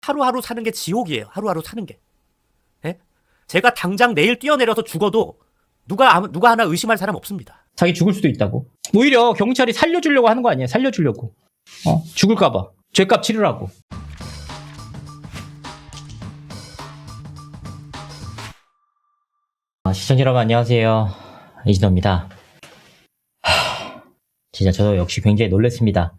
하루하루 사는 게 지옥이에요. 하루하루 사는 게. 예? 제가 당장 내일 뛰어내려서 죽어도 누가 하나 의심할 사람 없습니다. 자기 죽을 수도 있다고. 오히려 경찰이 살려주려고 하는 거 아니에요. 살려주려고. 죽을까봐. 죄값 치르라고. 시청자 여러분 안녕하세요. 이진호입니다. 진짜 저도 역시 굉장히 놀랐습니다.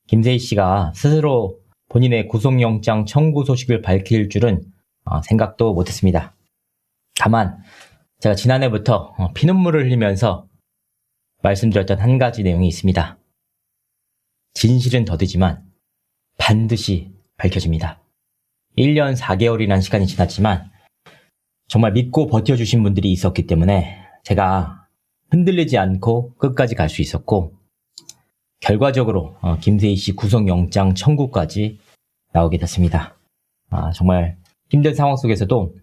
김세희 씨가 스스로 본인의 구속영장 청구 소식을 밝힐 줄은 생각도 못했습니다. 다만 제가 지난해부터 피눈물을 흘리면서 말씀드렸던 한 가지 내용이 있습니다. 진실은 더디지만 반드시 밝혀집니다. 1년 4개월이라는 시간이 지났지만 정말 믿고 버텨주신 분들이 있었기 때문에 제가 흔들리지 않고 끝까지 갈 수 있었고, 결과적으로 김세희 씨 구속영장 청구까지 나오게 됐습니다. 정말 힘든 상황 속에서도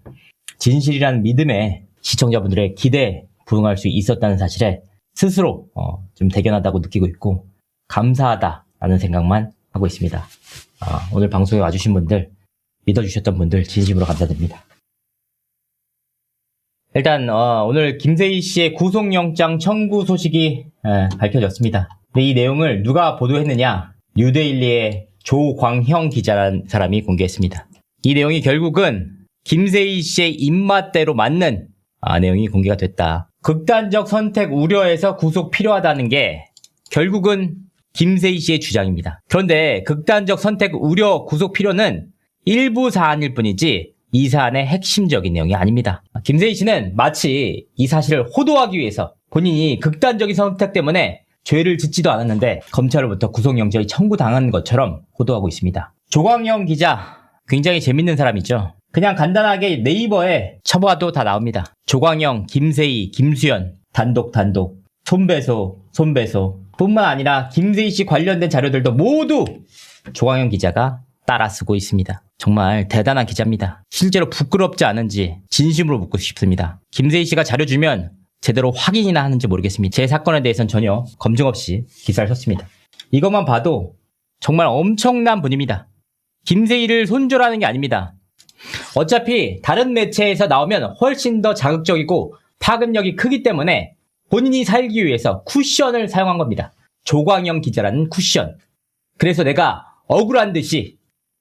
진실이라는 믿음에 시청자분들의 기대에 부응할 수 있었다는 사실에 스스로 좀 대견하다고 느끼고 있고 감사하다라는 생각만 하고 있습니다. 오늘 방송에 와주신 분들, 믿어주셨던 분들 진심으로 감사드립니다. 일단 오늘 김세희 씨의 구속영장 청구 소식이 밝혀졌습니다. 근데 이 내용을 누가 보도했느냐? 뉴데일리의 조광형 기자라는 사람이 공개했습니다. 이 내용이 결국은 김세희 씨의 입맛대로 맞는 내용이 공개가 됐다. 극단적 선택 우려에서 구속 필요하다는 게 결국은 김세희 씨의 주장입니다. 그런데 극단적 선택 우려 구속 필요는 일부 사안일 뿐이지 이 사안의 핵심적인 내용이 아닙니다. 김세희 씨는 마치 이 사실을 호도하기 위해서 본인이 극단적인 선택 때문에 죄를 짓지도 않았는데 검찰로부터 구속영장이 청구당한 것처럼 호도하고 있습니다. 조광영 기자, 굉장히 재밌는 사람이죠. 그냥 간단하게 네이버에 쳐봐도 다 나옵니다. 조광영, 김세희, 김수현, 단독, 손배소 뿐만 아니라 김세희 씨 관련된 자료들도 모두 조광영 기자가 따라 쓰고 있습니다. 정말 대단한 기자입니다. 실제로 부끄럽지 않은지 진심으로 묻고 싶습니다. 김세희 씨가 자료 주면 제대로 확인이나 하는지 모르겠습니다. 제 사건에 대해서는 전혀 검증 없이 기사를 썼습니다. 이것만 봐도 정말 엄청난 분입니다. 김세희를 손절하는 게 아닙니다. 어차피 다른 매체에서 나오면 훨씬 더 자극적이고 파급력이 크기 때문에 본인이 살기 위해서 쿠션을 사용한 겁니다. 조광영 기자라는 쿠션. 그래서 내가 억울한 듯이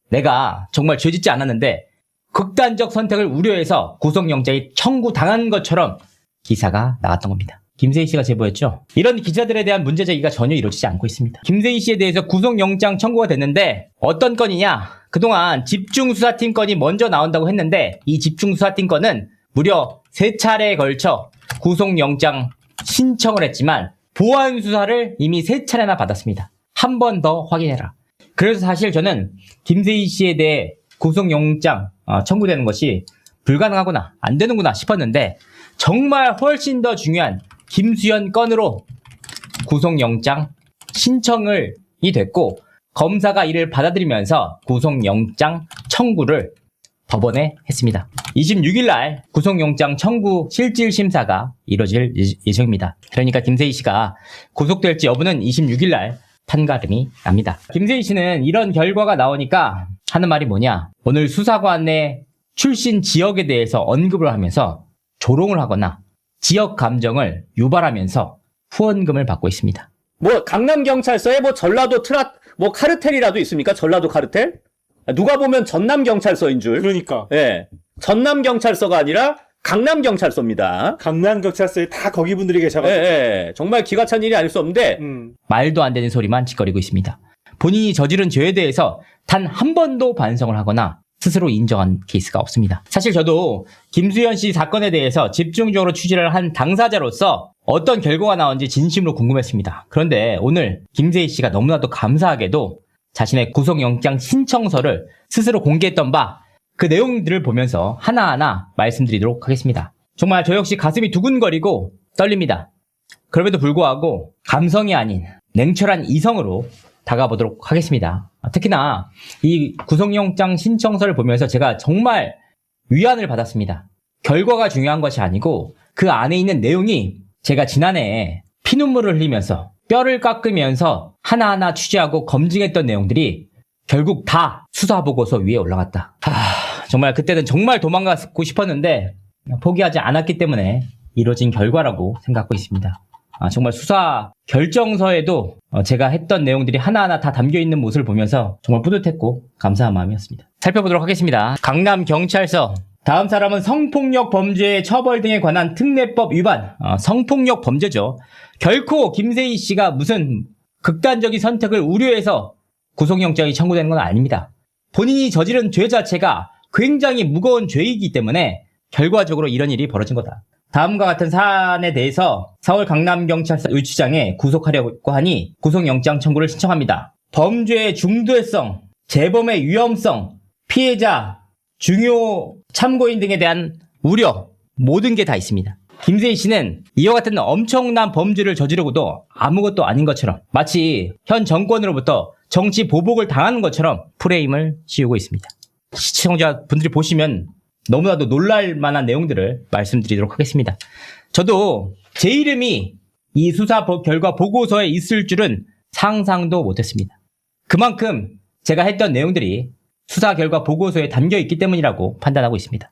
내가 정말 죄짓지 않았는데 극단적 선택을 우려해서 구속영장이 청구당한 것처럼 기사가 나갔던 겁니다. 김세희 씨가 제보했죠. 이런 기자들에 대한 문제 제기가 전혀 이루어지지 않고 있습니다. 김세희 씨에 대해서 구속영장 청구가 됐는데 어떤 건이냐? 그동안 집중수사팀 건이 먼저 나온다고 했는데 이 집중수사팀 건은 무려 3차례에 걸쳐 구속영장 신청을 했지만 보완 수사를 이미 3차례나 받았습니다. 한 번 더 확인해라. 그래서 사실 저는 김세희 씨에 대해 구속영장 청구되는 것이 불가능하구나, 안 되는구나 싶었는데 정말 훨씬 더 중요한 김수현 건으로 구속영장 신청이 됐고 검사가 이를 받아들이면서 구속영장 청구를 법원에 했습니다. 26일 날 구속영장 청구 실질심사가 이뤄질 예정입니다. 그러니까 김세희 씨가 구속될지 여부는 26일 날 판가름이 납니다. 김세희 씨는 이런 결과가 나오니까 하는 말이 뭐냐? 오늘 수사관의 출신 지역에 대해서 언급을 하면서 조롱을 하거나 지역 감정을 유발하면서 후원금을 받고 있습니다. 뭐 강남경찰서에 뭐 전라도 카르텔이라도 있습니까? 전라도 카르텔? 누가 보면 전남경찰서인 줄. 그러니까. 예. 전남경찰서가 아니라 강남경찰서입니다. 강남경찰서에 다 거기 분들이 계셔가지고. 예. 정말 기가 찬 일이 아닐 수 없는데 말도 안 되는 소리만 짓거리고 있습니다. 본인이 저지른 죄에 대해서 단 한 번도 반성을 하거나 스스로 인정한 케이스가 없습니다. 사실 저도 김수현 씨 사건에 대해서 집중적으로 취재를 한 당사자로서 어떤 결과가 나온지 진심으로 궁금했습니다. 그런데 오늘 김세희 씨가 너무나도 감사하게도 자신의 구속영장 신청서를 스스로 공개했던 바 그 내용들을 보면서 하나하나 말씀드리도록 하겠습니다. 정말 저 역시 가슴이 두근거리고 떨립니다. 그럼에도 불구하고 감성이 아닌 냉철한 이성으로 다가보도록 하겠습니다. 특히나 이 구속영장 신청서를 보면서 제가 정말 위안을 받았습니다. 결과가 중요한 것이 아니고 그 안에 있는 내용이 제가 지난해에 피눈물을 흘리면서 뼈를 깎으면서 하나하나 취재하고 검증했던 내용들이 결국 다 수사보고서 위에 올라갔다. 정말 그때는 정말 도망가고 싶었는데 포기하지 않았기 때문에 이루어진 결과라고 생각하고 있습니다. 정말 수사 결정서에도 제가 했던 내용들이 하나하나 다 담겨있는 모습을 보면서 정말 뿌듯했고 감사한 마음이었습니다. 살펴보도록 하겠습니다. 강남경찰서. 다음 사람은 성폭력 범죄의 처벌 등에 관한 특례법 위반. 성폭력 범죄죠. 결코 김세희 씨가 무슨 극단적인 선택을 우려해서 구속영장이 청구되는 건 아닙니다. 본인이 저지른 죄 자체가 굉장히 무거운 죄이기 때문에 결과적으로 이런 일이 벌어진 거다. 다음과 같은 사안에 대해서 서울 강남경찰서 유치장에 구속하려고 하니 구속영장 청구를 신청합니다. 범죄의 중대성, 재범의 위험성, 피해자, 중요 참고인 등에 대한 우려, 모든 게 다 있습니다. 김세희 씨는 이와 같은 엄청난 범죄를 저지르고도 아무것도 아닌 것처럼 마치 현 정권으로부터 정치 보복을 당하는 것처럼 프레임을 씌우고 있습니다. 시청자분들이 보시면 너무나도 놀랄 만한 내용들을 말씀드리도록 하겠습니다. 저도 제 이름이 이 수사 결과 보고서에 있을 줄은 상상도 못했습니다. 그만큼 제가 했던 내용들이 수사 결과 보고서에 담겨 있기 때문이라고 판단하고 있습니다.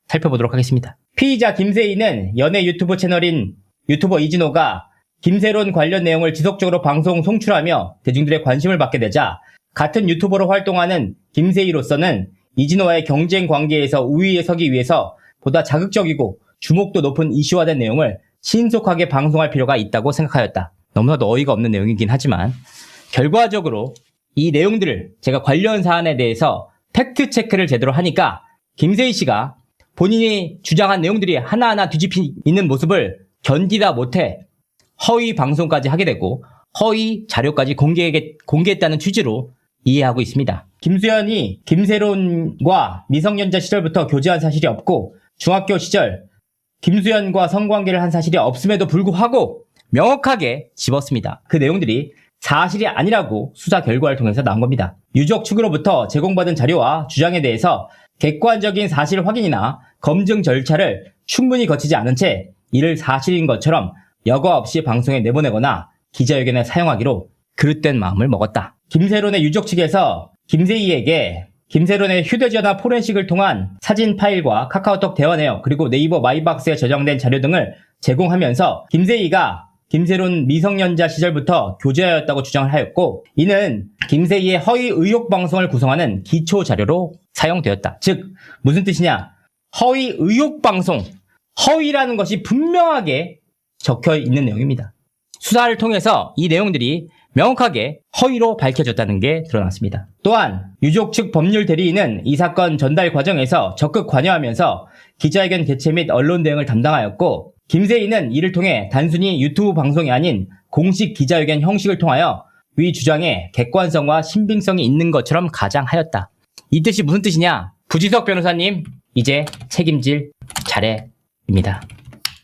살펴보도록 하겠습니다. 피의자 김세희는 연예 유튜브 채널인 유튜버 이진호가 김세론 관련 내용을 지속적으로 방송 송출하며 대중들의 관심을 받게 되자 같은 유튜버로 활동하는 김세희로서는 이진호와의 경쟁 관계에서 우위에 서기 위해서 보다 자극적이고 주목도 높은 이슈화된 내용을 신속하게 방송할 필요가 있다고 생각하였다. 너무나도 어이가 없는 내용이긴 하지만 결과적으로 이 내용들을 제가 관련 사안에 대해서 팩트체크를 제대로 하니까 김세희 씨가 본인이 주장한 내용들이 하나하나 뒤집히 있는 모습을 견디다 못해 허위 방송까지 하게 되고 허위 자료까지 공개했다는 취지로 이해하고 있습니다. 김수현이 김세론과 미성년자 시절부터 교제한 사실이 없고 중학교 시절 김수현과 성관계를 한 사실이 없음에도 불구하고 명확하게 집었습니다. 그 내용들이 사실이 아니라고 수사 결과를 통해서 나온 겁니다. 유족 측으로부터 제공받은 자료와 주장에 대해서 객관적인 사실 확인이나 검증 절차를 충분히 거치지 않은 채 이를 사실인 것처럼 여과 없이 방송에 내보내거나 기자회견에 사용하기로 그릇된 마음을 먹었다. 김세론의 유족 측에서 김세희에게 김세론의 휴대전화 포렌식을 통한 사진 파일과 카카오톡 대화 내용 그리고 네이버 마이박스에 저장된 자료 등을 제공하면서 김세희가 김세론 미성년자 시절부터 교제하였다고 주장을 하였고 이는 김세희의 허위 의혹 방송을 구성하는 기초 자료로 사용되었다. 즉 무슨 뜻이냐? 허위 의혹 방송, 허위라는 것이 분명하게 적혀 있는 내용입니다. 수사를 통해서 이 내용들이 명확하게 허위로 밝혀졌다는 게 드러났습니다. 또한 유족 측 법률 대리인은 이 사건 전달 과정에서 적극 관여하면서 기자회견 개최 및 언론 대응을 담당하였고 김세희는 이를 통해 단순히 유튜브 방송이 아닌 공식 기자회견 형식을 통하여 위 주장에 객관성과 신빙성이 있는 것처럼 가장하였다. 이 뜻이 무슨 뜻이냐? 부지석 변호사님 이제 책임질 차례입니다.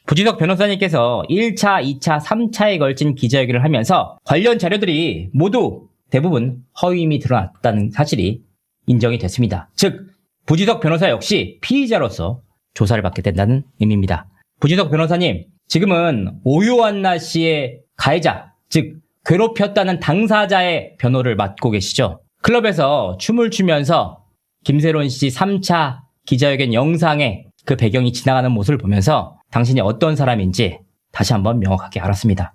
부지석 변호사님께서 1차, 2차, 3차에 걸친 기자회견을 하면서 관련 자료들이 모두 대부분 허위임이 드러났다는 사실이 인정이 됐습니다. 즉 부지석 변호사 역시 피의자로서 조사를 받게 된다는 의미입니다. 부지석 변호사님, 지금은 오요한나 씨의 가해자, 즉 괴롭혔다는 당사자의 변호를 맡고 계시죠. 클럽에서 춤을 추면서 김세론 씨 3차 기자회견 영상에 그 배경이 지나가는 모습을 보면서 당신이 어떤 사람인지 다시 한번 명확하게 알았습니다.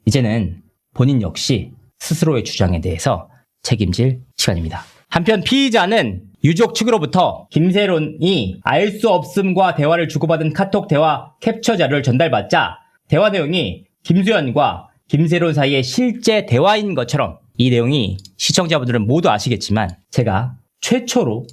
이제는 본인 역시 스스로의 주장에 대해서 책임질 시간입니다. 한편 피의자는 유족 측으로부터 김세론이 알 수 없음과 대화를 주고받은 카톡 대화 캡처 자료를 전달받자 대화 내용이 김수현과 김세론 사이의 실제 대화인 것처럼 이 내용이 시청자분들은 모두 아시겠지만 제가 최초로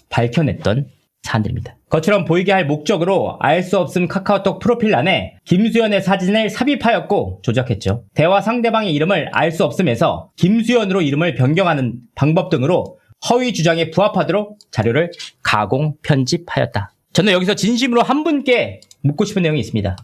밝혀냈던 사안들입니다. 것처럼 보이게 할 목적으로 알 수 없음 카카오톡 프로필란에 김수현의 사진을 삽입하였고 조작했죠. 대화 상대방의 이름을 알 수 없음에서 김수현으로 이름을 변경하는 방법 등으로 허위 주장에 부합하도록 자료를 가공, 편집하였다. 저는 여기서 진심으로 한 분께 묻고 싶은 내용이 있습니다.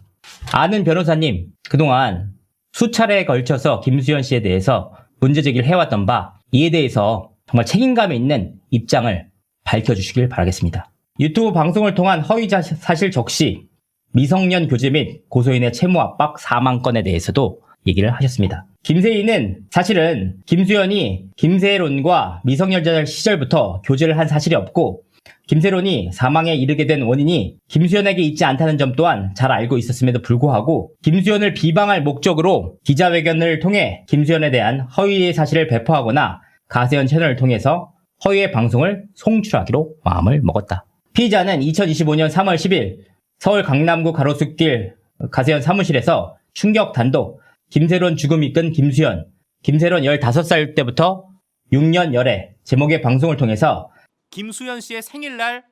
아는 변호사님, 그동안 수차례에 걸쳐서 김수현 씨에 대해서 문제 제기를 해왔던 바 이에 대해서 정말 책임감 있는 입장을 밝혀주시길 바라겠습니다. 유튜브 방송을 통한 허위 사실 적시, 미성년 교제 및 고소인의 채무 압박 사망 건에 대해서도 얘기를 하셨습니다. 김세희는 사실은 김수현이 김세론과 미성년자 시절부터 교제를 한 사실이 없고 김세론이 사망에 이르게 된 원인이 김수현에게 있지 않다는 점 또한 잘 알고 있었음에도 불구하고 김수현을 비방할 목적으로 기자회견을 통해 김수현에 대한 허위의 사실을 배포하거나 가세현 채널을 통해서 허위의 방송을 송출하기로 마음을 먹었다. 피의자는 2025년 3월 10일 서울 강남구 가로수길 가세현 사무실에서 충격 단독 김세론 죽음 이끈 김수현, 김세론 15살 때부터 6년 열애 제목의 방송을 통해서 김수현 씨의 생일날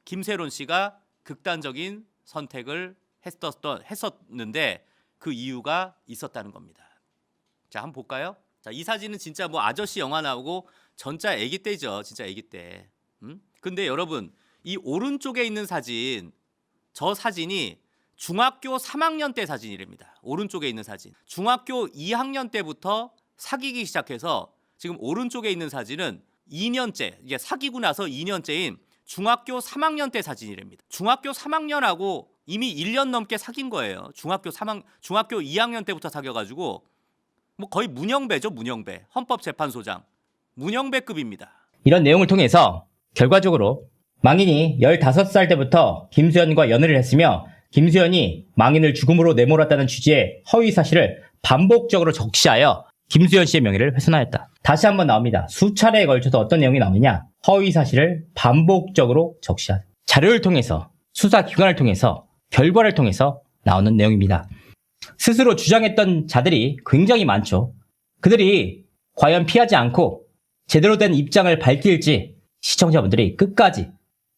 김세론 씨가 극단적인 선택을 했었는데 그 이유가 있었다는 겁니다. 자, 한번 볼까요? 자, 이 사진은 진짜 뭐 아저씨 영화 나오고 전짜 아기 때죠. 진짜 아기 때. 근데 여러분, 이 오른쪽에 있는 사진, 저 사진이 중학교 3학년 때 사진이랍니다. 오른쪽에 있는 사진. 중학교 2학년 때부터 사귀기 시작해서 지금 오른쪽에 있는 사진은 2년째, 이게 사귀고 나서 2년째인 중학교 3학년 때 사진이랍니다. 중학교 3학년하고 이미 1년 넘게 사귄 거예요. 중학교 2학년 때부터 사귀어가지고 뭐 거의 문영배죠, 문영배. 헌법재판소장. 문영배급입니다. 이런 내용을 통해서 결과적으로 망인이 15살 때부터 김수현과 연애를 했으며 김수현이 망인을 죽음으로 내몰았다는 취지의 허위 사실을 반복적으로 적시하여 김수현 씨의 명예를 훼손하였다. 다시 한번 나옵니다. 수차례에 걸쳐서 어떤 내용이 나오느냐? 허위 사실을 반복적으로 적시하다. 자료를 통해서, 수사기관을 통해서, 결과를 통해서 나오는 내용입니다. 스스로 주장했던 자들이 굉장히 많죠. 그들이 과연 피하지 않고 제대로 된 입장을 밝힐지 시청자분들이 끝까지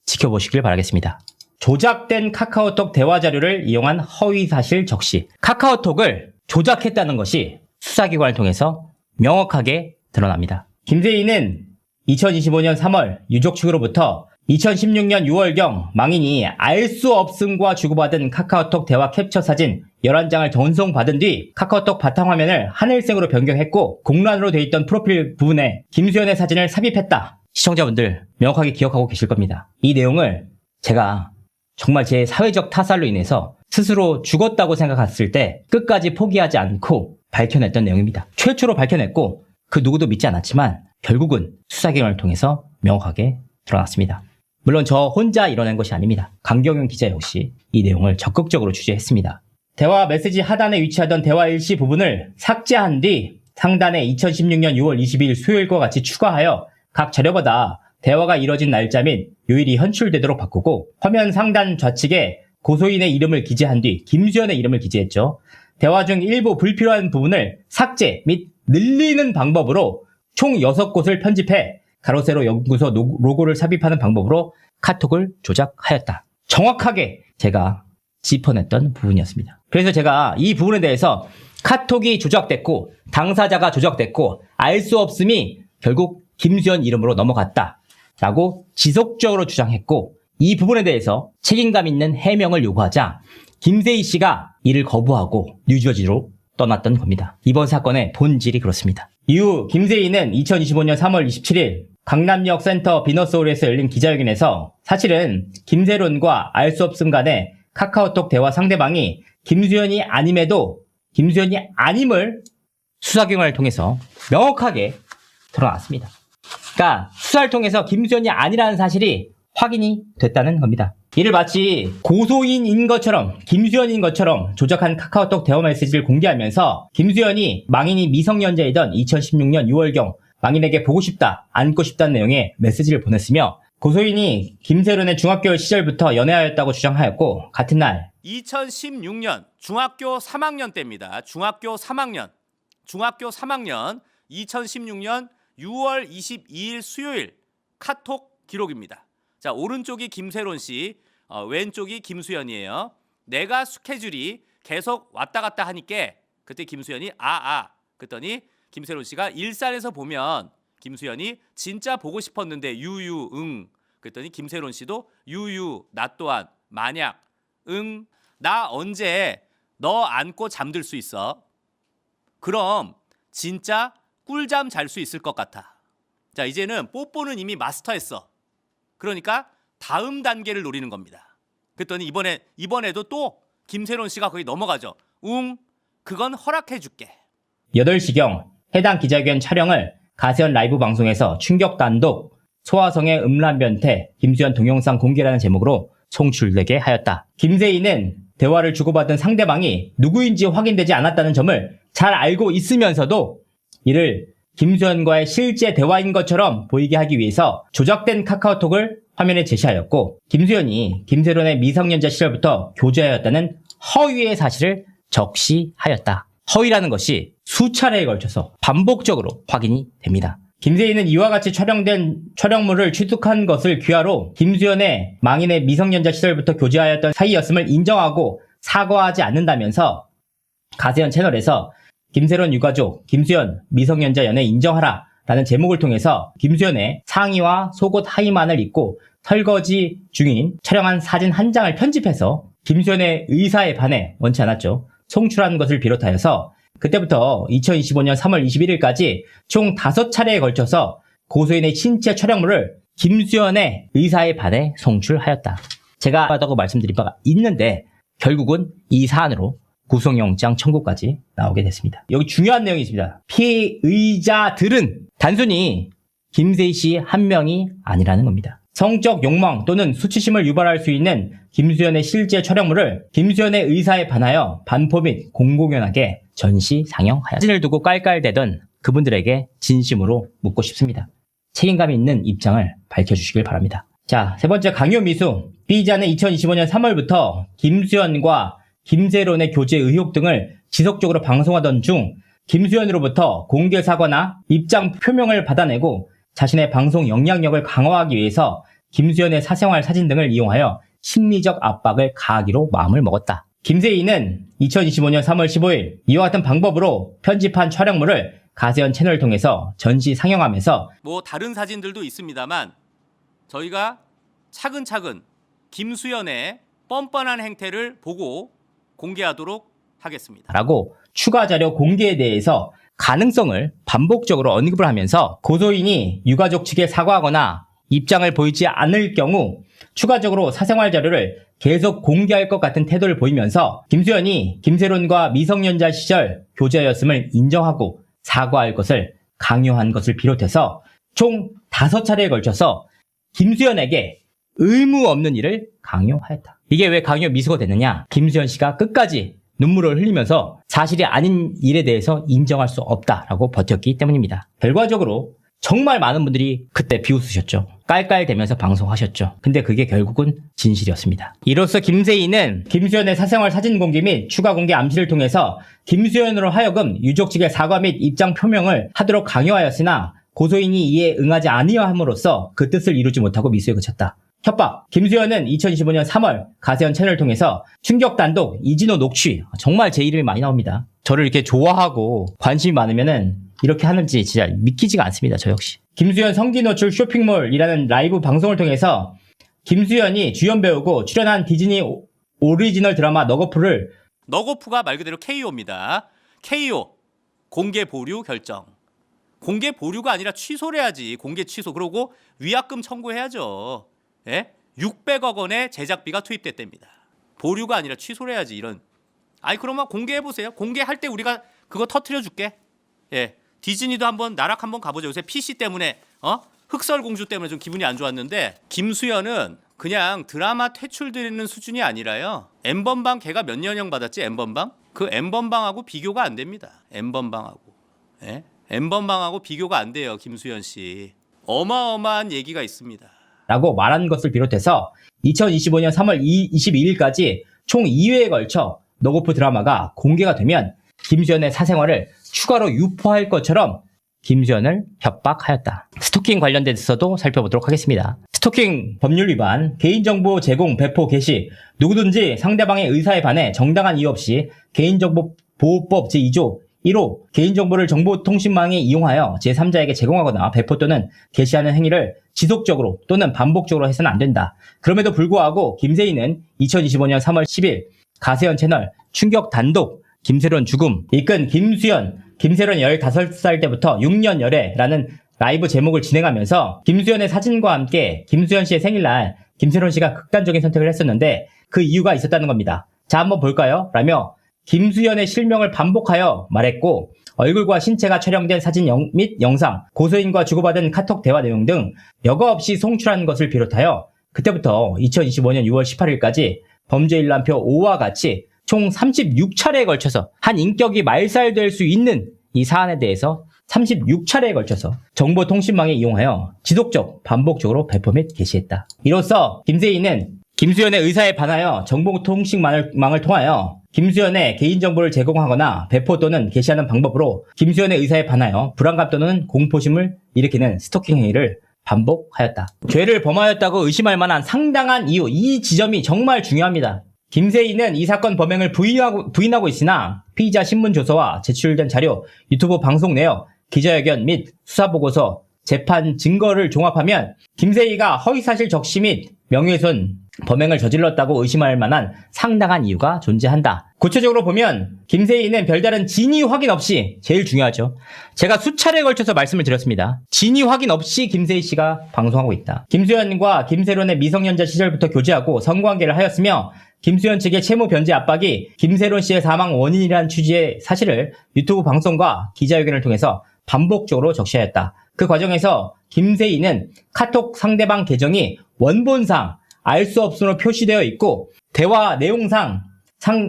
지켜보시길 바라겠습니다. 조작된 카카오톡 대화 자료를 이용한 허위 사실 적시. 카카오톡을 조작했다는 것이 수사기관을 통해서 명확하게 드러납니다. 김세희는 2025년 3월 유족 측으로부터 2016년 6월경 망인이 알 수 없음과 주고받은 카카오톡 대화 캡처 사진 11장을 전송받은 뒤 카카오톡 바탕화면을 하늘색으로 변경했고 공란으로 되어 있던 프로필 부분에 김수현의 사진을 삽입했다. 시청자분들 명확하게 기억하고 계실 겁니다. 이 내용을 제가 정말 제 사회적 타살로 인해서 스스로 죽었다고 생각했을 때 끝까지 포기하지 않고 밝혀냈던 내용입니다. 최초로 밝혀냈고 그 누구도 믿지 않았지만 결국은 수사기관을 통해서 명확하게 드러났습니다. 물론 저 혼자 이뤄낸 것이 아닙니다. 강경윤 기자 역시 이 내용을 적극적으로 취재했습니다. 대화 메시지 하단에 위치하던 대화 일시 부분을 삭제한 뒤 상단에 2016년 6월 22일 수요일과 같이 추가하여 각 자료마다 대화가 이뤄진 날짜 및 요일이 현출되도록 바꾸고 화면 상단 좌측에 고소인의 이름을 기재한 뒤 김수현의 이름을 기재했죠. 대화 중 일부 불필요한 부분을 삭제 및 늘리는 방법으로 총 6곳을 편집해 가로세로 연구소 로고를 삽입하는 방법으로 카톡을 조작하였다. 정확하게 제가 짚어냈던 부분이었습니다. 그래서 제가 이 부분에 대해서 카톡이 조작됐고 당사자가 조작됐고 알 수 없음이 결국 김수현 이름으로 넘어갔다 라고 지속적으로 주장했고 이 부분에 대해서 책임감 있는 해명을 요구하자 김세희 씨가 이를 거부하고 뉴저지로 떠났던 겁니다. 이번 사건의 본질이 그렇습니다. 이후 김세희는 2025년 3월 27일 강남역 센터 비너스홀에서 열린 기자회견에서 사실은 김세론과 알 수 없음 간의 카카오톡 대화 상대방이 김수현이 아님에도 김수현이 아님을 수사기관을 통해서 명확하게 드러났습니다. 그러니까 수사를 통해서 김수현이 아니라는 사실이 확인이 됐다는 겁니다. 이를 마치 고소인인 것처럼 김수현인 것처럼 조작한 카카오톡 대화 메시지를 공개하면서 김수현이 망인이 미성년자이던 2016년 6월경 망인에게 보고 싶다, 안고 싶다는 내용의 메시지를 보냈으며 고소인이 김세론의 중학교 시절부터 연애하였다고 주장하였고 같은 날 2016년 중학교 3학년 때입니다. 중학교 3학년 2016년 6월 22일 수요일 카톡 기록입니다. 자, 오른쪽이 김세론 씨, 왼쪽이 김수현이에요. 내가 스케줄이 계속 왔다 갔다 하니까 그때 김수현이 그랬더니 김세론 씨가 일산에서 보면 김수현이 진짜 보고 싶었는데 유유 응 그랬더니 김세론 씨도 유유 나 또한 만약 응 나 언제 너 안고 잠들 수 있어? 그럼 진짜 꿀잠 잘 수 있을 것 같아. 자, 이제는 뽀뽀는 이미 마스터했어. 그러니까 다음 단계를 노리는 겁니다. 그랬더니 이번에도 또 김세론 씨가 거기 넘어가죠. 그건 허락해 줄게. 8시경 해당 기자회견 촬영을 가세현 라이브 방송에서 충격 단독 소화성의 음란 변태 김수현 동영상 공개라는 제목으로 송출되게 하였다. 김세희는 대화를 주고받은 상대방이 누구인지 확인되지 않았다는 점을 잘 알고 있으면서도 이를 김수현과의 실제 대화인 것처럼 보이게 하기 위해서 조작된 카카오톡을 화면에 제시하였고, 김수현이 김세론의 미성년자 시절부터 교제하였다는 허위의 사실을 적시하였다. 허위라는 것이 수차례에 걸쳐서 반복적으로 확인이 됩니다. 김세희는 이와 같이 촬영된 촬영물을 취득한 것을 귀하로 김수현의 망인의 미성년자 시절부터 교제하였던 사이였음을 인정하고 사과하지 않는다면서 가세현 채널에서 김세론 유가족, 김수현 미성년자 연애 인정하라 라는 제목을 통해서 김수현의 상의와 속옷 하의만을 입고 설거지 중인 촬영한 사진 한 장을 편집해서 김수현의 의사에 반해 원치 않았죠. 송출한 것을 비롯하여서 그때부터 2025년 3월 21일까지 총 5차례에 걸쳐서 고소인의 신체 촬영물을 김수현의 의사에 반해 송출하였다. 제가 하다고 말씀드린 바가 있는데 결국은 이 사안으로 구속영장 청구까지 나오게 됐습니다. 여기 중요한 내용이 있습니다. 피의자들은 단순히 김세희 씨 한 명이 아니라는 겁니다. 성적 욕망 또는 수치심을 유발할 수 있는 김수현의 실제 촬영물을 김수현의 의사에 반하여 반포 및 공공연하게 전시 상영하였다. 사진을 두고 깔깔대던 그분들에게 진심으로 묻고 싶습니다. 책임감 있는 입장을 밝혀주시길 바랍니다. 자, 세 번째 강요미수. 피의자는 2025년 3월부터 김수현과 김세론의 교제 의혹 등을 지속적으로 방송하던 중 김수현으로부터 공개 사과나 입장 표명을 받아내고 자신의 방송 영향력을 강화하기 위해서 김수현의 사생활 사진 등을 이용하여 심리적 압박을 가하기로 마음을 먹었다. 김세희는 2025년 3월 15일 이와 같은 방법으로 편집한 촬영물을 가세현 채널을 통해서 전시 상영하면서 뭐 다른 사진들도 있습니다만 저희가 차근차근 김수현의 뻔뻔한 행태를 보고 공개하도록 하겠습니다. 라고 추가 자료 공개에 대해서 가능성을 반복적으로 언급을 하면서 고소인이 유가족 측에 사과하거나 입장을 보이지 않을 경우 추가적으로 사생활 자료를 계속 공개할 것 같은 태도를 보이면서 김수현이 김세론과 미성년자 시절 교제였음을 인정하고 사과할 것을 강요한 것을 비롯해서 총 5차례에 걸쳐서 김수현에게 의무 없는 일을 강요하였다. 이게 왜 강요 미수가 됐느냐? 김수현 씨가 끝까지 눈물을 흘리면서 사실이 아닌 일에 대해서 인정할 수 없다라고 버텼기 때문입니다. 결과적으로 정말 많은 분들이 그때 비웃으셨죠. 깔깔대면서 방송하셨죠. 근데 그게 결국은 진실이었습니다. 이로써 김세희는 김수현의 사생활 사진 공개 및 추가 공개 암시를 통해서 김수현으로 하여금 유족 측의 사과 및 입장 표명을 하도록 강요하였으나 고소인이 이에 응하지 아니함으로써 그 뜻을 이루지 못하고 미수에 그쳤다. 협박. 김수현은 2025년 3월 가세현 채널을 통해서 충격 단독 이진호 녹취. 정말 제 이름이 많이 나옵니다. 저를 이렇게 좋아하고 관심이 많으면은 이렇게 하는지 진짜 믿기지가 않습니다. 저 역시. 김수현 성기 노출 쇼핑몰이라는 라이브 방송을 통해서 김수현이 주연 배우고 출연한 디즈니 오리지널 드라마 너거프를 너거프가 말 그대로 KO입니다. KO 공개 보류 결정. 공개 보류가 아니라 취소를 해야지. 공개 취소. 그러고 위약금 청구해야죠. 예? 600억 원의 제작비가 투입됐답니다. 보류가 아니라 취소를 해야지. 이런. 아니 그러면 공개해 보세요. 공개할 때 우리가 그거 터트려 줄게. 예. 디즈니도 한번 나락 한번 가보죠. 요새 PC 때문에 흑설공주 때문에 좀 기분이 안 좋았는데 김수현은 그냥 드라마 퇴출되는 수준이 아니라요. N번방 걔가 몇 년형 받았지? N번방? 그 N번방하고 비교가 안 됩니다. N번방하고. 예? N번방하고 비교가 안 돼요. 김수현 씨. 어마어마한 얘기가 있습니다. 라고 말한 것을 비롯해서 2025년 3월 22일까지 총 2회에 걸쳐 너고프 드라마가 공개가 되면 김수현의 사생활을 추가로 유포할 것처럼 김수현을 협박하였다. 스토킹 관련돼서도 살펴보도록 하겠습니다. 스토킹 법률 위반, 개인정보 제공, 배포, 게시, 누구든지 상대방의 의사에 반해 정당한 이유 없이 개인정보 보호법 제2조 1호 개인정보를 정보통신망에 이용하여 제3자에게 제공하거나 배포 또는 게시하는 행위를 지속적으로 또는 반복적으로 해서는 안 된다. 그럼에도 불구하고 김세희는 2025년 3월 10일 가세현 채널 충격 단독 김세론 죽음 이끈 김세론 15살 때부터 6년 열애라는 라이브 제목을 진행하면서 김수현의 사진과 함께 김수현 씨의 생일날 김세론 씨가 극단적인 선택을 했었는데 그 이유가 있었다는 겁니다. 자, 한번 볼까요? 라며 김수현의 실명을 반복하여 말했고 얼굴과 신체가 촬영된 사진 및 영상, 고소인과 주고받은 카톡 대화 내용 등 여과 없이 송출한 것을 비롯하여 그때부터 2025년 6월 18일까지 범죄 일람표 5와 같이 총 36차례에 걸쳐서 한 인격이 말살될 수 있는 이 사안에 대해서 36차례에 걸쳐서 정보통신망에 이용하여 지속적 반복적으로 배포 및 게시했다. 이로써 김세희는 김수현의 의사에 반하여 정보통신망을 통하여 김수현의 개인정보를 제공하거나 배포 또는 게시하는 방법으로 김수현의 의사에 반하여 불안감 또는 공포심을 일으키는 스토킹 행위를 반복하였다. 죄를 범하였다고 의심할 만한 상당한 이유, 이 지점이 정말 중요합니다. 김세희는 이 사건 범행을 부인하고 있으나 피의자 신문 조서와 제출된 자료, 유튜브 방송 내역, 기자회견 및 수사보고서, 재판 증거를 종합하면 김세희가 허위사실 적시 및 명예훼손 범행을 저질렀다고 의심할 만한 상당한 이유가 존재한다. 구체적으로 보면 김세희는 별다른 진위 확인 없이, 제일 중요하죠. 제가 수차례에 걸쳐서 말씀을 드렸습니다. 진위 확인 없이 김세희 씨가 방송하고 있다. 김수현과 김세론의 미성년자 시절부터 교제하고 성관계를 하였으며 김수현 측의 채무 변제 압박이 김세론 씨의 사망 원인이라는 취지의 사실을 유튜브 방송과 기자회견을 통해서 반복적으로 적시하였다. 그 과정에서 김세희는 카톡 상대방 계정이 원본상 알 수 없음으로 표시되어 있고 대화 내용상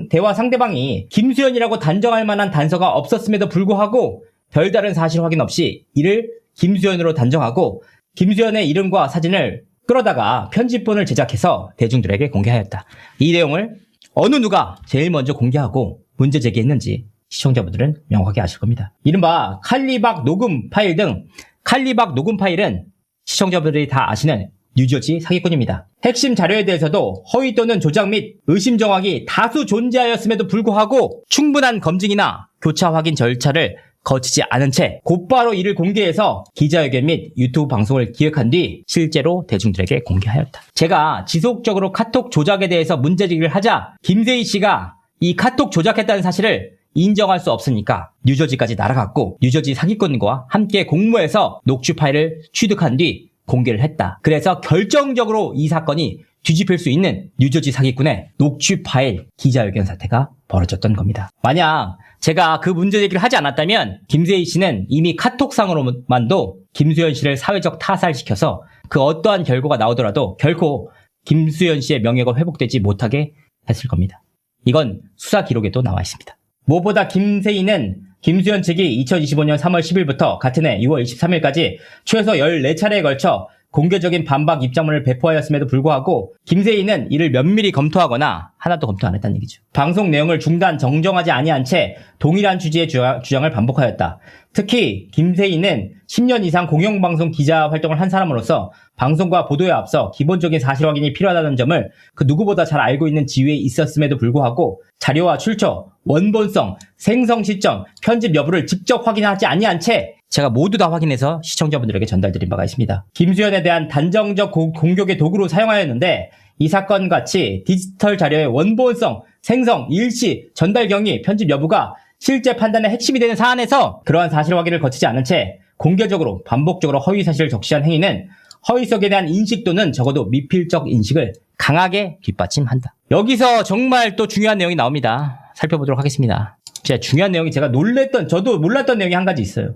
대화 상대방이 김수현이라고 단정할 만한 단서가 없었음에도 불구하고 별다른 사실 확인 없이 이를 김수현으로 단정하고 김수현의 이름과 사진을 끌어다가 편집본을 제작해서 대중들에게 공개하였다. 이 내용을 어느 누가 제일 먼저 공개하고 문제 제기했는지 시청자분들은 명확하게 아실 겁니다. 이른바 칼리박 녹음 파일 등 칼리박 녹음 파일은 시청자분들이 다 아시는 뉴저지 사기꾼입니다. 핵심 자료에 대해서도 허위 또는 조작 및 의심 정황이 다수 존재하였음에도 불구하고 충분한 검증이나 교차 확인 절차를 거치지 않은 채 곧바로 이를 공개해서 기자회견 및 유튜브 방송을 기획한 뒤 실제로 대중들에게 공개하였다. 제가 지속적으로 카톡 조작에 대해서 문제제기를 하자 김세희 씨가 이 카톡 조작했다는 사실을 인정할 수 없으니까 뉴저지까지 날아갔고 뉴저지 사기꾼과 함께 공모해서 녹취 파일을 취득한 뒤 공개를 했다. 그래서 결정적으로 이 사건이 뒤집힐 수 있는 뉴저지 사기꾼의 녹취 파일 기자회견 사태가 벌어졌던 겁니다. 만약 제가 그 문제 제기를 하지 않았다면 김세희 씨는 이미 카톡상으로만도 김수현 씨를 사회적 타살시켜서 그 어떠한 결과가 나오더라도 결코 김수현 씨의 명예가 회복되지 못하게 했을 겁니다. 이건 수사 기록에도 나와 있습니다. 무엇보다 김세희는 김수현 측이 2025년 3월 10일부터 같은 해 6월 23일까지 최소 14차례에 걸쳐 공개적인 반박 입장문을 배포하였음에도 불구하고 김세희는 이를 면밀히 검토하거나 하나도 검토 안 했다는 얘기죠. 방송 내용을 중단 정정하지 아니한 채 동일한 취지의 주장을 반복하였다. 특히 김세희는 10년 이상 공영방송 기자 활동을 한 사람으로서 방송과 보도에 앞서 기본적인 사실 확인이 필요하다는 점을 그 누구보다 잘 알고 있는 지위에 있었음에도 불구하고 자료와 출처, 원본성, 생성 시점, 편집 여부를 직접 확인하지 아니한 채 제가 모두 다 확인해서 시청자분들에게 전달드린 바가 있습니다. 김수현에 대한 단정적 공격의 도구로 사용하였는데 이 사건 같이 디지털 자료의 원본성, 생성, 일시, 전달 경위, 편집 여부가 실제 판단의 핵심이 되는 사안에서 그러한 사실 확인을 거치지 않은 채 공개적으로 반복적으로 허위 사실을 적시한 행위는 허위성에 대한 인식 또는 적어도 미필적 인식을 강하게 뒷받침한다. 여기서 정말 또 중요한 내용이 나옵니다. 살펴보도록 하겠습니다. 진짜 중요한 내용이 제가 저도 몰랐던 내용이 한 가지 있어요.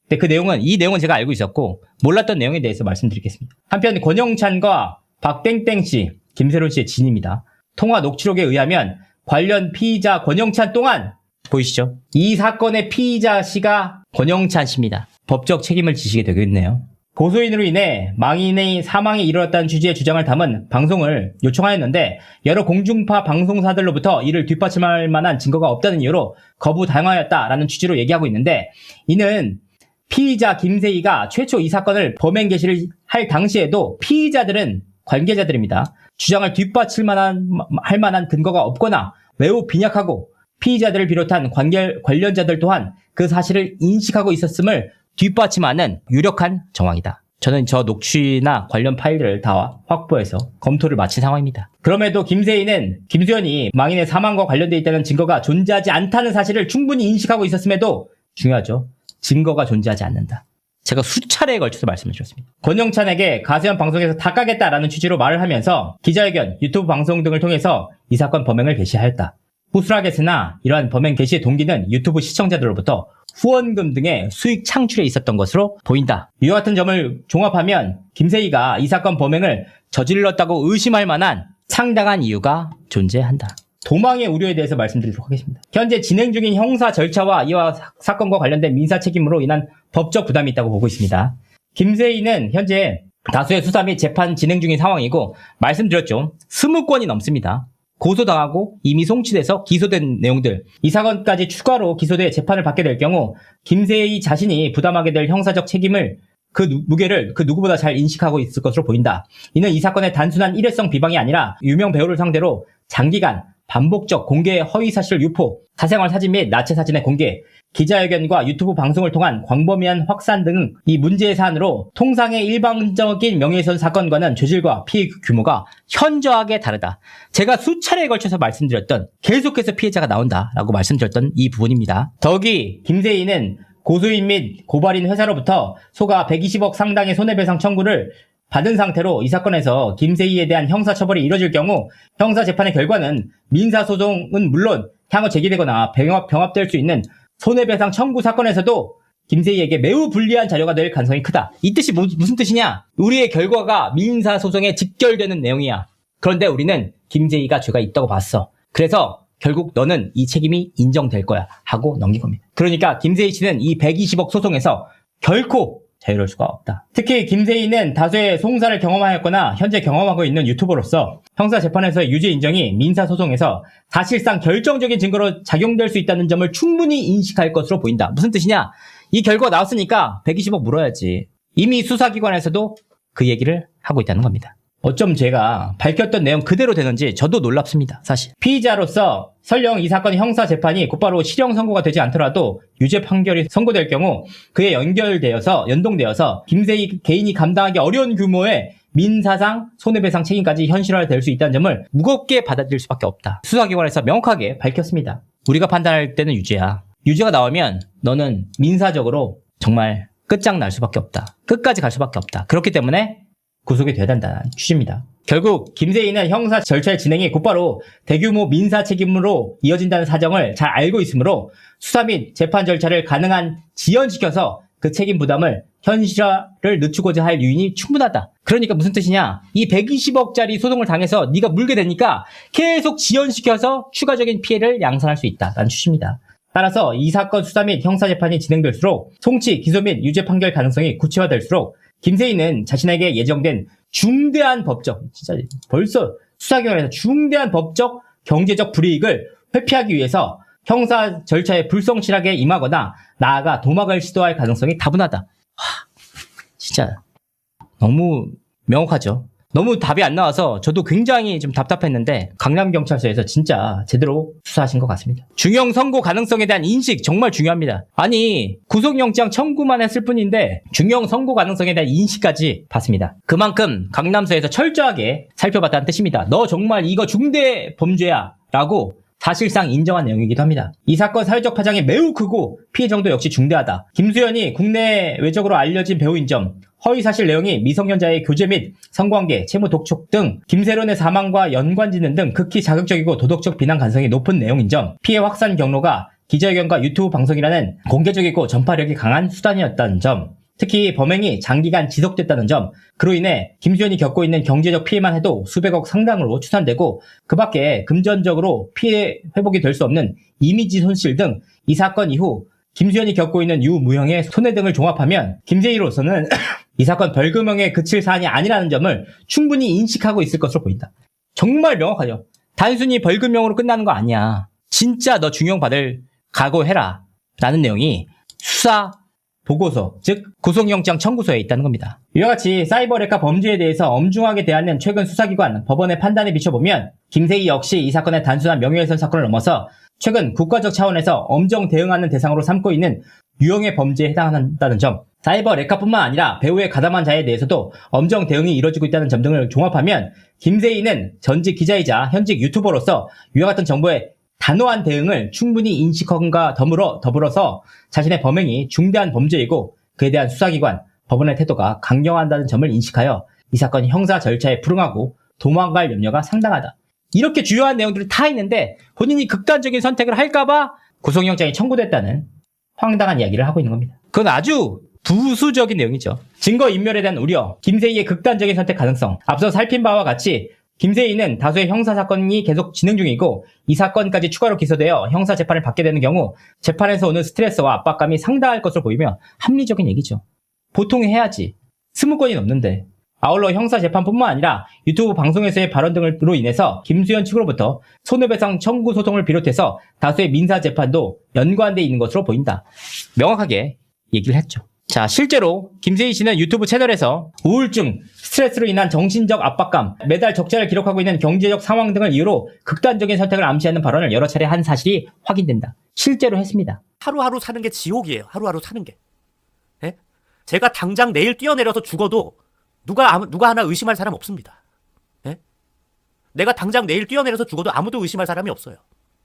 근데 이 내용은 제가 알고 있었고 몰랐던 내용에 대해서 말씀드리겠습니다. 한편 권영찬과 박땡땡 씨, 김세론 씨의 지인입니다. 통화 녹취록에 의하면 관련 피의자 권영찬 또한 보이시죠? 이 사건의 피의자 씨가 권영찬 씨입니다. 법적 책임을 지시게 되겠네요. 고소인으로 인해 망인의 사망이 일어났다는 취지의 주장을 담은 방송을 요청하였는데 여러 공중파 방송사들로부터 이를 뒷받침할 만한 증거가 없다는 이유로 거부당하였다라는 취지로 얘기하고 있는데 이는 피의자 김세희가 최초 이 사건을 범행 개시를 할 당시에도 피의자들은 관계자들입니다. 주장을 뒷받칠 할 만한 근거가 없거나 매우 빈약하고 피의자들을 비롯한 관련자들 또한 그 사실을 인식하고 있었음을 뒷받침하는 유력한 정황이다. 저는 저 녹취나 관련 파일들을 다 확보해서 검토를 마친 상황입니다. 그럼에도 김세희는 김수현이 망인의 사망과 관련돼 있다는 증거가 존재하지 않다는 사실을 충분히 인식하고 있었음에도 중요하죠. 증거가 존재하지 않는다. 제가 수차례에 걸쳐서 말씀을 드렸습니다. 권영찬에게 가세현 방송에서 다 까겠다라는 취지로 말을 하면서 기자회견, 유튜브 방송 등을 통해서 이 사건 범행을 게시하였다. 후술하겠으나 이러한 범행 게시의 동기는 유튜브 시청자들로부터 후원금 등의 수익 창출에 있었던 것으로 보인다. 이와 같은 점을 종합하면 김세희가 이 사건 범행을 저질렀다고 의심할 만한 상당한 이유가 존재한다. 도망의 우려에 대해서 말씀드리도록 하겠습니다. 현재 진행 중인 형사 절차와 이와 사건과 관련된 민사 책임으로 인한 법적 부담이 있다고 보고 있습니다. 김세희는 현재 다수의 수사 및 재판 진행 중인 상황이고 말씀드렸죠. 20건이 넘습니다. 고소당하고 이미 송치돼서 기소된 내용들, 이 사건까지 추가로 기소돼 재판을 받게 될 경우 김세희 자신이 부담하게 될 형사적 책임을 무게를 그 누구보다 잘 인식하고 있을 것으로 보인다. 이는 이 사건의 단순한 일회성 비방이 아니라 유명 배우를 상대로 장기간 반복적 공개 허위사실 유포, 사생활 사진 및 나체 사진의 공개, 기자회견과 유튜브 방송을 통한 광범위한 확산 등 이 문제의 사안으로 통상의 일반적인 명예훼손 사건과는 죄질과 피해 규모가 현저하게 다르다. 제가 수차례에 걸쳐서 말씀드렸던 계속해서 피해자가 나온다라고 말씀드렸던 이 부분입니다. 더욱이 김세희는 고소인 및 고발인 회사로부터 소가 120억 상당의 손해배상 청구를 받은 상태로 이 사건에서 김세희에 대한 형사처벌이 이뤄질 경우 형사재판의 결과는 민사소송은 물론 향후 제기되거나 병합될 수 있는 손해배상 청구 사건에서도 김세희에게 매우 불리한 자료가 될 가능성이 크다. 이 뜻이 무슨 뜻이냐? 우리의 결과가 민사소송에 직결되는 내용이야. 그런데 우리는 김세희가 죄가 있다고 봤어. 그래서 결국 너는 이 책임이 인정될 거야 하고 넘긴 겁니다. 그러니까 김세희 씨는 이 120억 소송에서 결코 자유로울 수가 없다. 특히 김세희는 다수의 송사를 경험하였거나 현재 경험하고 있는 유튜버로서 형사재판에서의 유죄 인정이 민사소송에서 사실상 결정적인 증거로 작용될 수 있다는 점을 충분히 인식할 것으로 보인다. 무슨 뜻이냐? 이 결과가 나왔으니까 120억 물어야지. 이미 수사기관에서도 그 얘기를 하고 있다는 겁니다. 어쩜 제가 밝혔던 내용 그대로 되는지 저도 놀랍습니다. 사실 피의자로서 설령 이 사건 형사재판이 곧바로 실형 선고가 되지 않더라도 유죄 판결이 선고될 경우 그에 연동되어서 김세희 개인이 감당하기 어려운 규모의 민사상 손해배상 책임까지 현실화될 수 있다는 점을 무겁게 받아들일 수밖에 없다. 수사기관에서 명확하게 밝혔습니다. 우리가 판단할 때는 유죄야. 유죄가 나오면 너는 민사적으로 정말 끝장날 수밖에 없다. 끝까지 갈 수밖에 없다. 그렇기 때문에 구속이 돼야 된다는 취지입니다. 결국 김세희는 형사 절차의 진행이 곧바로 대규모 민사 책임으로 이어진다는 사정을 잘 알고 있으므로 수사 및 재판 절차를 가능한 지연시켜서 그 책임 부담을 현실화를 늦추고자 할 요인이 충분하다. 그러니까 무슨 뜻이냐? 이 120억짜리 소송을 당해서 네가 물게 되니까 계속 지연시켜서 추가적인 피해를 양산할 수 있다라는 취지입니다. 따라서 이 사건 수사 및 형사재판이 진행될수록 송치, 기소 및 유죄 판결 가능성이 구체화될수록 김세희는 자신에게 예정된 중대한 법적, 진짜 벌써 수사기관에서 중대한 법적, 경제적 불이익을 회피하기 위해서 형사 절차에 불성실하게 임하거나 나아가 도망을 시도할 가능성이 다분하다. 진짜 너무 명확하죠. 너무 답이 안 나와서 저도 굉장히 좀 답답했는데 강남경찰서에서 진짜 제대로 수사하신 것 같습니다. 중형 선고 가능성에 대한 인식 정말 중요합니다. 아니 구속영장 청구만 했을 뿐인데 중형 선고 가능성에 대한 인식까지 봤습니다. 그만큼 강남서에서 철저하게 살펴봤다는 뜻입니다. 너 정말 이거 중대 범죄야 라고 사실상 인정한 내용이기도 합니다. 이 사건 사회적 파장이 매우 크고 피해 정도 역시 중대하다. 김수현이 국내 외적으로 알려진 배우인 점, 허위사실 내용이 미성년자의 교제 및 성관계, 채무 독촉 등 김세론의 사망과 연관짓는 등 극히 자극적이고 도덕적 비난 가능성이 높은 내용인 점, 피해 확산 경로가 기자회견과 유튜브 방송이라는 공개적이고 전파력이 강한 수단이었다는 점, 특히 범행이 장기간 지속됐다는 점, 그로 인해 김수현이 겪고 있는 경제적 피해만 해도 수백억 상당으로 추산되고 그 밖에 금전적으로 피해 회복이 될 수 없는 이미지 손실 등 이 사건 이후 김수현이 겪고 있는 유무형의 손해 등을 종합하면 김세희로서는 이 사건 벌금형에 그칠 사안이 아니라는 점을 충분히 인식하고 있을 것으로 보인다. 정말 명확하죠. 단순히 벌금형으로 끝나는 거 아니야. 진짜 너 중형 받을 각오해라 라는 내용이 수사 보고서, 즉 구속영장 청구서에 있다는 겁니다. 이와 같이 사이버레카 범죄에 대해서 엄중하게 대하는 최근 수사기관, 법원의 판단에 비춰보면 김세희 역시 이 사건의 단순한 명예훼손 사건을 넘어서 최근 국가적 차원에서 엄정 대응하는 대상으로 삼고 있는 유형의 범죄에 해당한다는 점, 사이버 레카뿐만 아니라 배후의 가담한 자에 대해서도 엄정 대응이 이루어지고 있다는 점 등을 종합하면 김세희는 전직 기자이자 현직 유튜버로서 이와 같은 정보에 단호한 대응을 충분히 인식함과 더불어서 자신의 범행이 중대한 범죄이고 그에 대한 수사기관, 법원의 태도가 강경하다는 점을 인식하여 이 사건 형사 절차에 불응하고 도망갈 염려가 상당하다. 이렇게 주요한 내용들이 다 있는데 본인이 극단적인 선택을 할까봐 구속영장이 청구됐다는 황당한 이야기를 하고 있는 겁니다. 그건 아주 부수적인 내용이죠. 증거인멸에 대한 우려, 김세희의 극단적인 선택 가능성, 앞서 살핀 바와 같이 김세희는 다수의 형사사건이 계속 진행 중이고 이 사건까지 추가로 기소되어 형사재판을 받게 되는 경우 재판에서 오는 스트레스와 압박감이 상당할 것으로 보이며 합리적인 얘기죠. 보통 해야지. 20건이 넘는데. 아울러 형사재판뿐만 아니라 유튜브 방송에서의 발언 등으로 인해서 김수현 측으로부터 손해배상 청구 소송을 비롯해서 다수의 민사재판도 연관돼 있는 것으로 보인다. 명확하게 얘기를 했죠. 자, 실제로 김세희 씨는 유튜브 채널에서 우울증, 스트레스로 인한 정신적 압박감, 매달 적자를 기록하고 있는 경제적 상황 등을 이유로 극단적인 선택을 암시하는 발언을 여러 차례 한 사실이 확인된다. 실제로 했습니다. 하루하루 사는 게 지옥이에요. 하루하루 사는 게. 예? 제가 당장 내일 뛰어내려서 죽어도 누가 하나 의심할 사람 없습니다. 예? 내가 당장 내일 뛰어내려서 죽어도 아무도 의심할 사람이 없어요.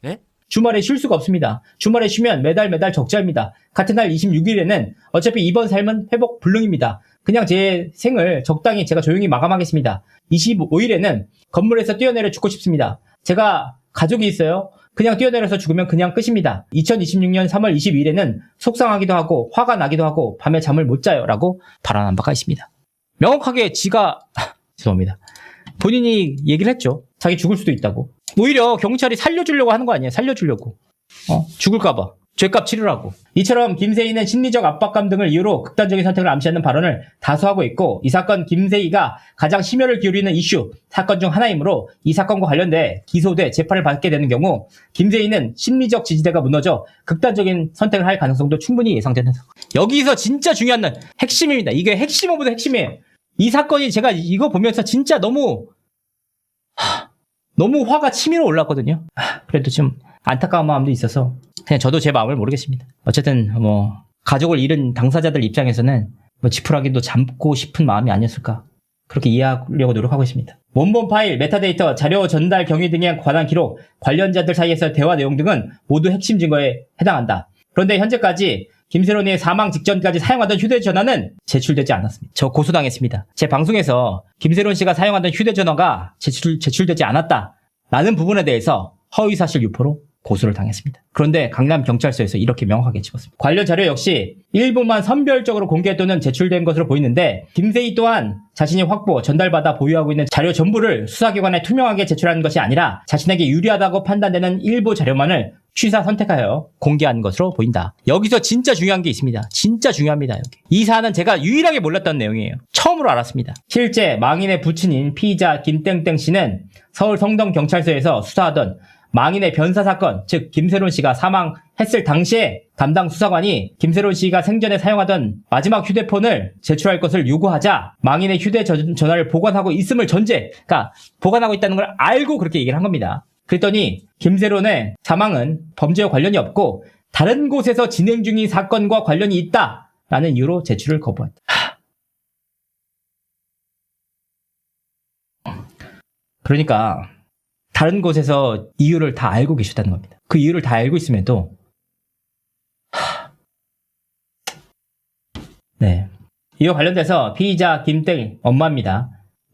예? 주말에 쉴 수가 없습니다. 주말에 쉬면 매달 적자입니다. 같은 날 26일에는 어차피 이번 삶은 회복 불능입니다. 그냥 제 생을 적당히 제가 조용히 마감하겠습니다. 25일에는 건물에서 뛰어내려 죽고 싶습니다. 제가 가족이 있어요. 그냥 뛰어내려서 죽으면 그냥 끝입니다. 2026년 3월 22일에는 속상하기도 하고 화가 나기도 하고 밤에 잠을 못 자요 라고 발언한 바가 있습니다. 명확하게 지가 죄송합니다. 본인이 얘기를 했죠. 자기 죽을 수도 있다고. 오히려 경찰이 살려주려고 하는 거 아니에요. 살려주려고. 죽을까봐. 죄값 치르라고. 이처럼 김세희는 심리적 압박감 등을 이유로 극단적인 선택을 암시하는 발언을 다수 하고 있고 이 사건 김세희가 가장 심혈을 기울이는 이슈 사건 중 하나이므로 이 사건과 관련돼 기소돼 재판을 받게 되는 경우 김세희는 심리적 지지대가 무너져 극단적인 선택을 할 가능성도 충분히 예상되는 사건. 여기서 진짜 중요한 핵심입니다. 이게 핵심 오브도 핵심이에요. 이 사건이 제가 이거 보면서 진짜 너무 화가 치밀어 올랐거든요. 그래도 좀 안타까운 마음도 있어서 그냥 저도 제 마음을 모르겠습니다. 어쨌든 가족을 잃은 당사자들 입장에서는 지푸라기도 잡고 싶은 마음이 아니었을까 그렇게 이해하려고 노력하고 있습니다. 원본 파일, 메타데이터, 자료 전달 경위 등에 관한 기록, 관련자들 사이에서 대화 내용 등은 모두 핵심 증거에 해당한다. 그런데 현재까지 김세론의 사망 직전까지 사용하던 휴대전화는 제출되지 않았습니다. 저 고소당했습니다. 제 방송에서 김세론 씨가 사용하던 휴대전화가 제출되지 않았다라는 부분에 대해서 허위사실 유포로 고소를 당했습니다. 그런데 강남경찰서에서 이렇게 명확하게 짚었습니다. 관련 자료 역시 일부만 선별적으로 공개 또는 제출된 것으로 보이는데 김세희 또한 자신이 확보, 전달받아 보유하고 있는 자료 전부를 수사기관에 투명하게 제출하는 것이 아니라 자신에게 유리하다고 판단되는 일부 자료만을 취사 선택하여 공개한 것으로 보인다. 여기서 진짜 중요한 게 있습니다. 진짜 중요합니다. 여기. 이 사안은 제가 유일하게 몰랐던 내용이에요. 처음으로 알았습니다. 실제 망인의 부친인 피의자 김땡땡 씨는 서울 성동경찰서에서 수사하던 망인의 변사 사건, 즉 김세론 씨가 사망했을 당시에 담당 수사관이 김세론 씨가 생전에 사용하던 마지막 휴대폰을 제출할 것을 요구하자 망인의 휴대전화를 보관하고 있음을 그러니까 보관하고 있다는 걸 알고 그렇게 얘기를 한 겁니다. 그랬더니 김세론의 사망은 범죄와 관련이 없고 다른 곳에서 진행 중인 사건과 관련이 있다라는 이유로 제출을 거부했다. 그러니까 다른 곳에서 이유를 다 알고 계셨다는 겁니다. 그 이유를 다 알고 있음에도 네. 이와 관련돼서 피의자 김땡 엄마입니다.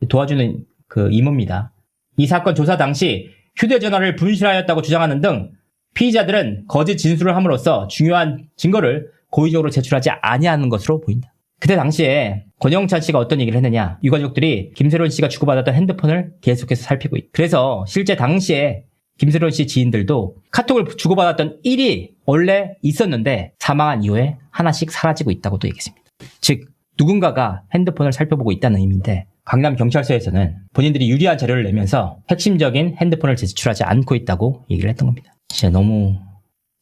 도와주는 그 이모입니다. 이 사건 조사 당시 휴대전화를 분실하였다고 주장하는 등 피의자들은 거짓 진술을 함으로써 중요한 증거를 고의적으로 제출하지 아니하는 것으로 보인다. 그때 당시에 권영찬 씨가 어떤 얘기를 했느냐. 유가족들이 김세론 씨가 주고받았던 핸드폰을 계속해서 살피고 있다. 그래서 실제 당시에 김세론 씨 지인들도 카톡을 주고받았던 일이 원래 있었는데 사망한 이후에 하나씩 사라지고 있다고도 얘기했습니다. 즉 누군가가 핸드폰을 살펴보고 있다는 의미인데 강남경찰서에서는 본인들이 유리한 자료를 내면서 핵심적인 핸드폰을 제출하지 않고 있다고 얘기를 했던 겁니다. 진짜 너무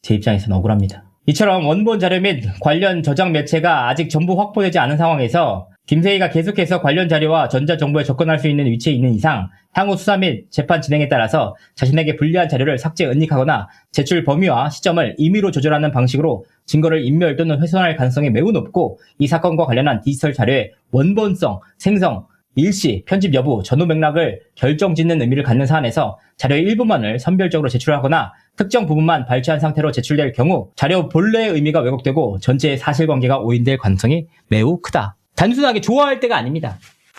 제 입장에서는 억울합니다. 이처럼 원본 자료 및 관련 저장 매체가 아직 전부 확보되지 않은 상황에서 김세희가 계속해서 관련 자료와 전자정보에 접근할 수 있는 위치에 있는 이상 향후 수사 및 재판 진행에 따라서 자신에게 불리한 자료를 삭제, 은닉하거나 제출 범위와 시점을 임의로 조절하는 방식으로 증거를 인멸 또는 훼손할 가능성이 매우 높고 이 사건과 관련한 디지털 자료의 원본성, 생성, 일시, 편집 여부, 전후 맥락을 결정짓는 의미를 갖는 사안에서 자료의 일부만을 선별적으로 제출하거나 특정 부분만 발췌한 상태로 제출될 경우 자료 본래의 의미가 왜곡되고 전체의 사실관계가 오인될 가능성이 매우 크다. 단순하게 좋아할 때가 아닙니다.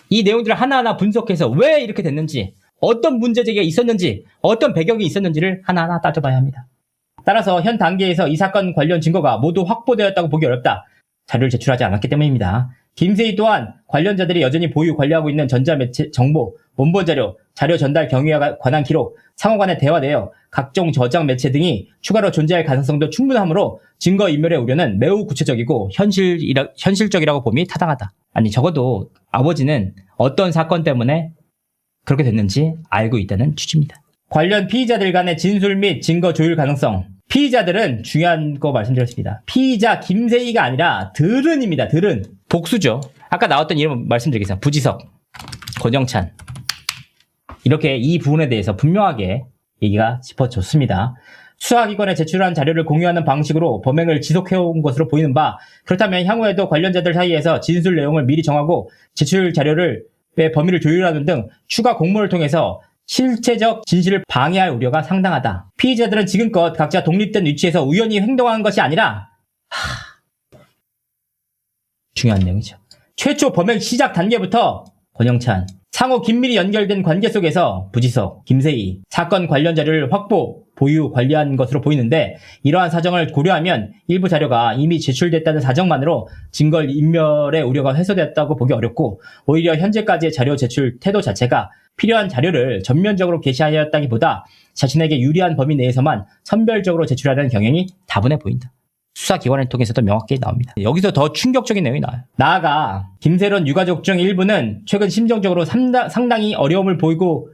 이 내용들을 하나하나 분석해서 왜 이렇게 됐는지, 어떤 문제제기가 있었는지, 어떤 배경이 있었는지를 하나하나 따져봐야 합니다. 따라서 현 단계에서 이 사건 관련 증거가 모두 확보되었다고 보기 어렵다. 자료를 제출하지 않았기 때문입니다. 김세희 또한 관련자들이 여전히 보유 관리하고 있는 전자매체 정보, 원본 자료, 자료 전달 경위와 관한 기록, 상호간의 대화 내역, 각종 저장 매체 등이 추가로 존재할 가능성도 충분하므로 증거인멸의 우려는 매우 구체적이고 현실적이라고 봄이 타당하다. 아니 적어도 아버지는 어떤 사건 때문에 그렇게 됐는지 알고 있다는 취지입니다. 관련 피의자들 간의 진술 및 증거 조율 가능성. 피의자들은 중요한 거 말씀드렸습니다. 피의자 김세희가 아니라 들은입니다. 들은. 복수죠. 아까 나왔던 이름 말씀드리겠습니다. 부지석, 권영찬. 이렇게 이 부분에 대해서 분명하게 얘기가 짚어졌습니다. 수사기관에 제출한 자료를 공유하는 방식으로 범행을 지속해온 것으로 보이는 바, 그렇다면 향후에도 관련자들 사이에서 진술 내용을 미리 정하고 제출 자료를 범위를 조율하는 등 추가 공모를 통해서 실체적 진실을 방해할 우려가 상당하다. 피의자들은 지금껏 각자 독립된 위치에서 우연히 행동한 것이 아니라 중요한 내용이죠. 최초 범행 시작 단계부터 권영찬, 상호 긴밀히 연결된 관계 속에서 부지석, 김세희, 사건 관련 자료를 확보, 보유, 관리한 것으로 보이는데 이러한 사정을 고려하면 일부 자료가 이미 제출됐다는 사정만으로 증거 인멸의 우려가 해소됐다고 보기 어렵고 오히려 현재까지의 자료 제출 태도 자체가 필요한 자료를 전면적으로 게시하였다기보다 자신에게 유리한 범위 내에서만 선별적으로 제출하는 경향이 다분해 보인다. 수사기관을 통해서도 명확히 나옵니다. 여기서 더 충격적인 내용이 나와요. 나아가 김세론 유가족 중 일부는 최근 심정적으로 상당히 어려움을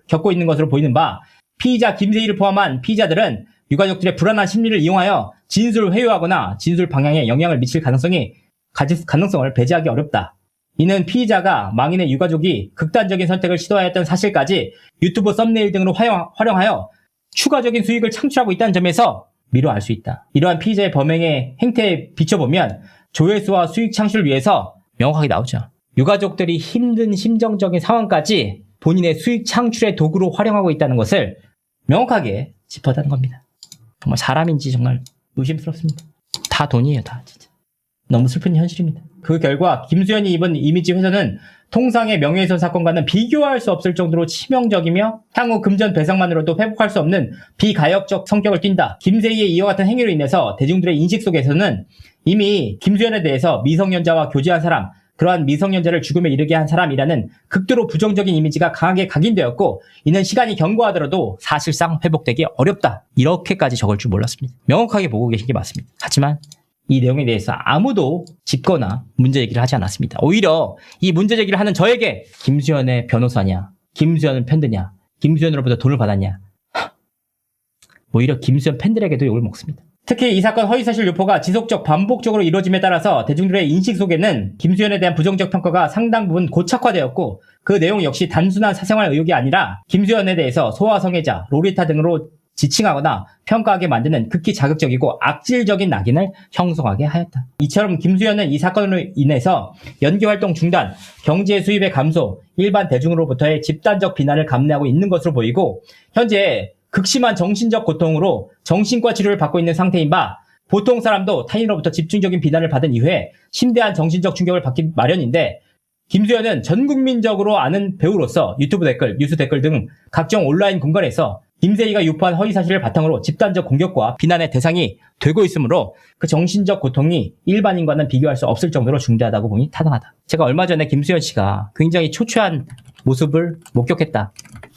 겪고 있는 것으로 보이는 바 피의자 김세희를 포함한 피의자들은 유가족들의 불안한 심리를 이용하여 진술을 회유하거나 진술 방향에 영향을 미칠 가능성을 배제하기 어렵다. 이는 피의자가 망인의 유가족이 극단적인 선택을 시도하였던 사실까지 유튜브 썸네일 등으로 활용하여 추가적인 수익을 창출하고 있다는 점에서 미루 알 수 있다. 이러한 피의자의 범행의 행태에 비춰보면 조회수와 수익 창출을 위해서 명확하게 나오죠. 유가족들이 힘든 심정적인 상황까지 본인의 수익 창출의 도구로 활용하고 있다는 것을 명확하게 짚어다는 겁니다. 정말 사람인지 정말 의심스럽습니다. 다 돈이에요, 다 진짜. 너무 슬픈 현실입니다. 그 결과 김수현이 입은 이미지 훼손은 통상의 명예훼손 사건과는 비교할 수 없을 정도로 치명적이며 향후 금전 배상만으로도 회복할 수 없는 비가역적 성격을 띈다. 김세희의 이와 같은 행위로 인해서 대중들의 인식 속에서는 이미 김수현에 대해서 미성년자와 교제한 사람, 그러한 미성년자를 죽음에 이르게 한 사람이라는 극도로 부정적인 이미지가 강하게 각인되었고 이는 시간이 경과하더라도 사실상 회복되기 어렵다. 이렇게까지 적을 줄 몰랐습니다. 명확하게 보고 계신 게 맞습니다. 하지만 이 내용에 대해서 아무도 짚거나 문제 제기를 하지 않았습니다. 오히려 이 문제 제기를 하는 저에게 김수현의 변호사냐, 김수현을 편드냐, 김수현으로부터 돈을 받았냐, 오히려 김수현 팬들에게도 욕을 먹습니다. 특히 이 사건 허위사실 유포가 지속적 반복적으로 이루어짐에 따라서 대중들의 인식 속에는 김수현에 대한 부정적 평가가 상당 부분 고착화되었고 그 내용 역시 단순한 사생활 의혹이 아니라 김수현에 대해서 소아성애자, 롤리타 등으로 지칭하거나 평가하게 만드는 극히 자극적이고 악질적인 낙인을 형성하게 하였다. 이처럼 김수현은 이 사건으로 인해서 연기활동 중단, 경제 수입의 감소, 일반 대중으로부터의 집단적 비난을 감내하고 있는 것으로 보이고 현재 극심한 정신적 고통으로 정신과 치료를 받고 있는 상태인 바 보통 사람도 타인으로부터 집중적인 비난을 받은 이후에 심대한 정신적 충격을 받기 마련인데 김수현은 전 국민적으로 아는 배우로서 유튜브 댓글, 뉴스 댓글 등 각종 온라인 공간에서 김세희가 유포한 허위사실을 바탕으로 집단적 공격과 비난의 대상이 되고 있으므로 그 정신적 고통이 일반인과는 비교할 수 없을 정도로 중대하다고 보니 타당하다. 제가 얼마 전에 김수현 씨가 굉장히 초췌한 모습을 목격했다.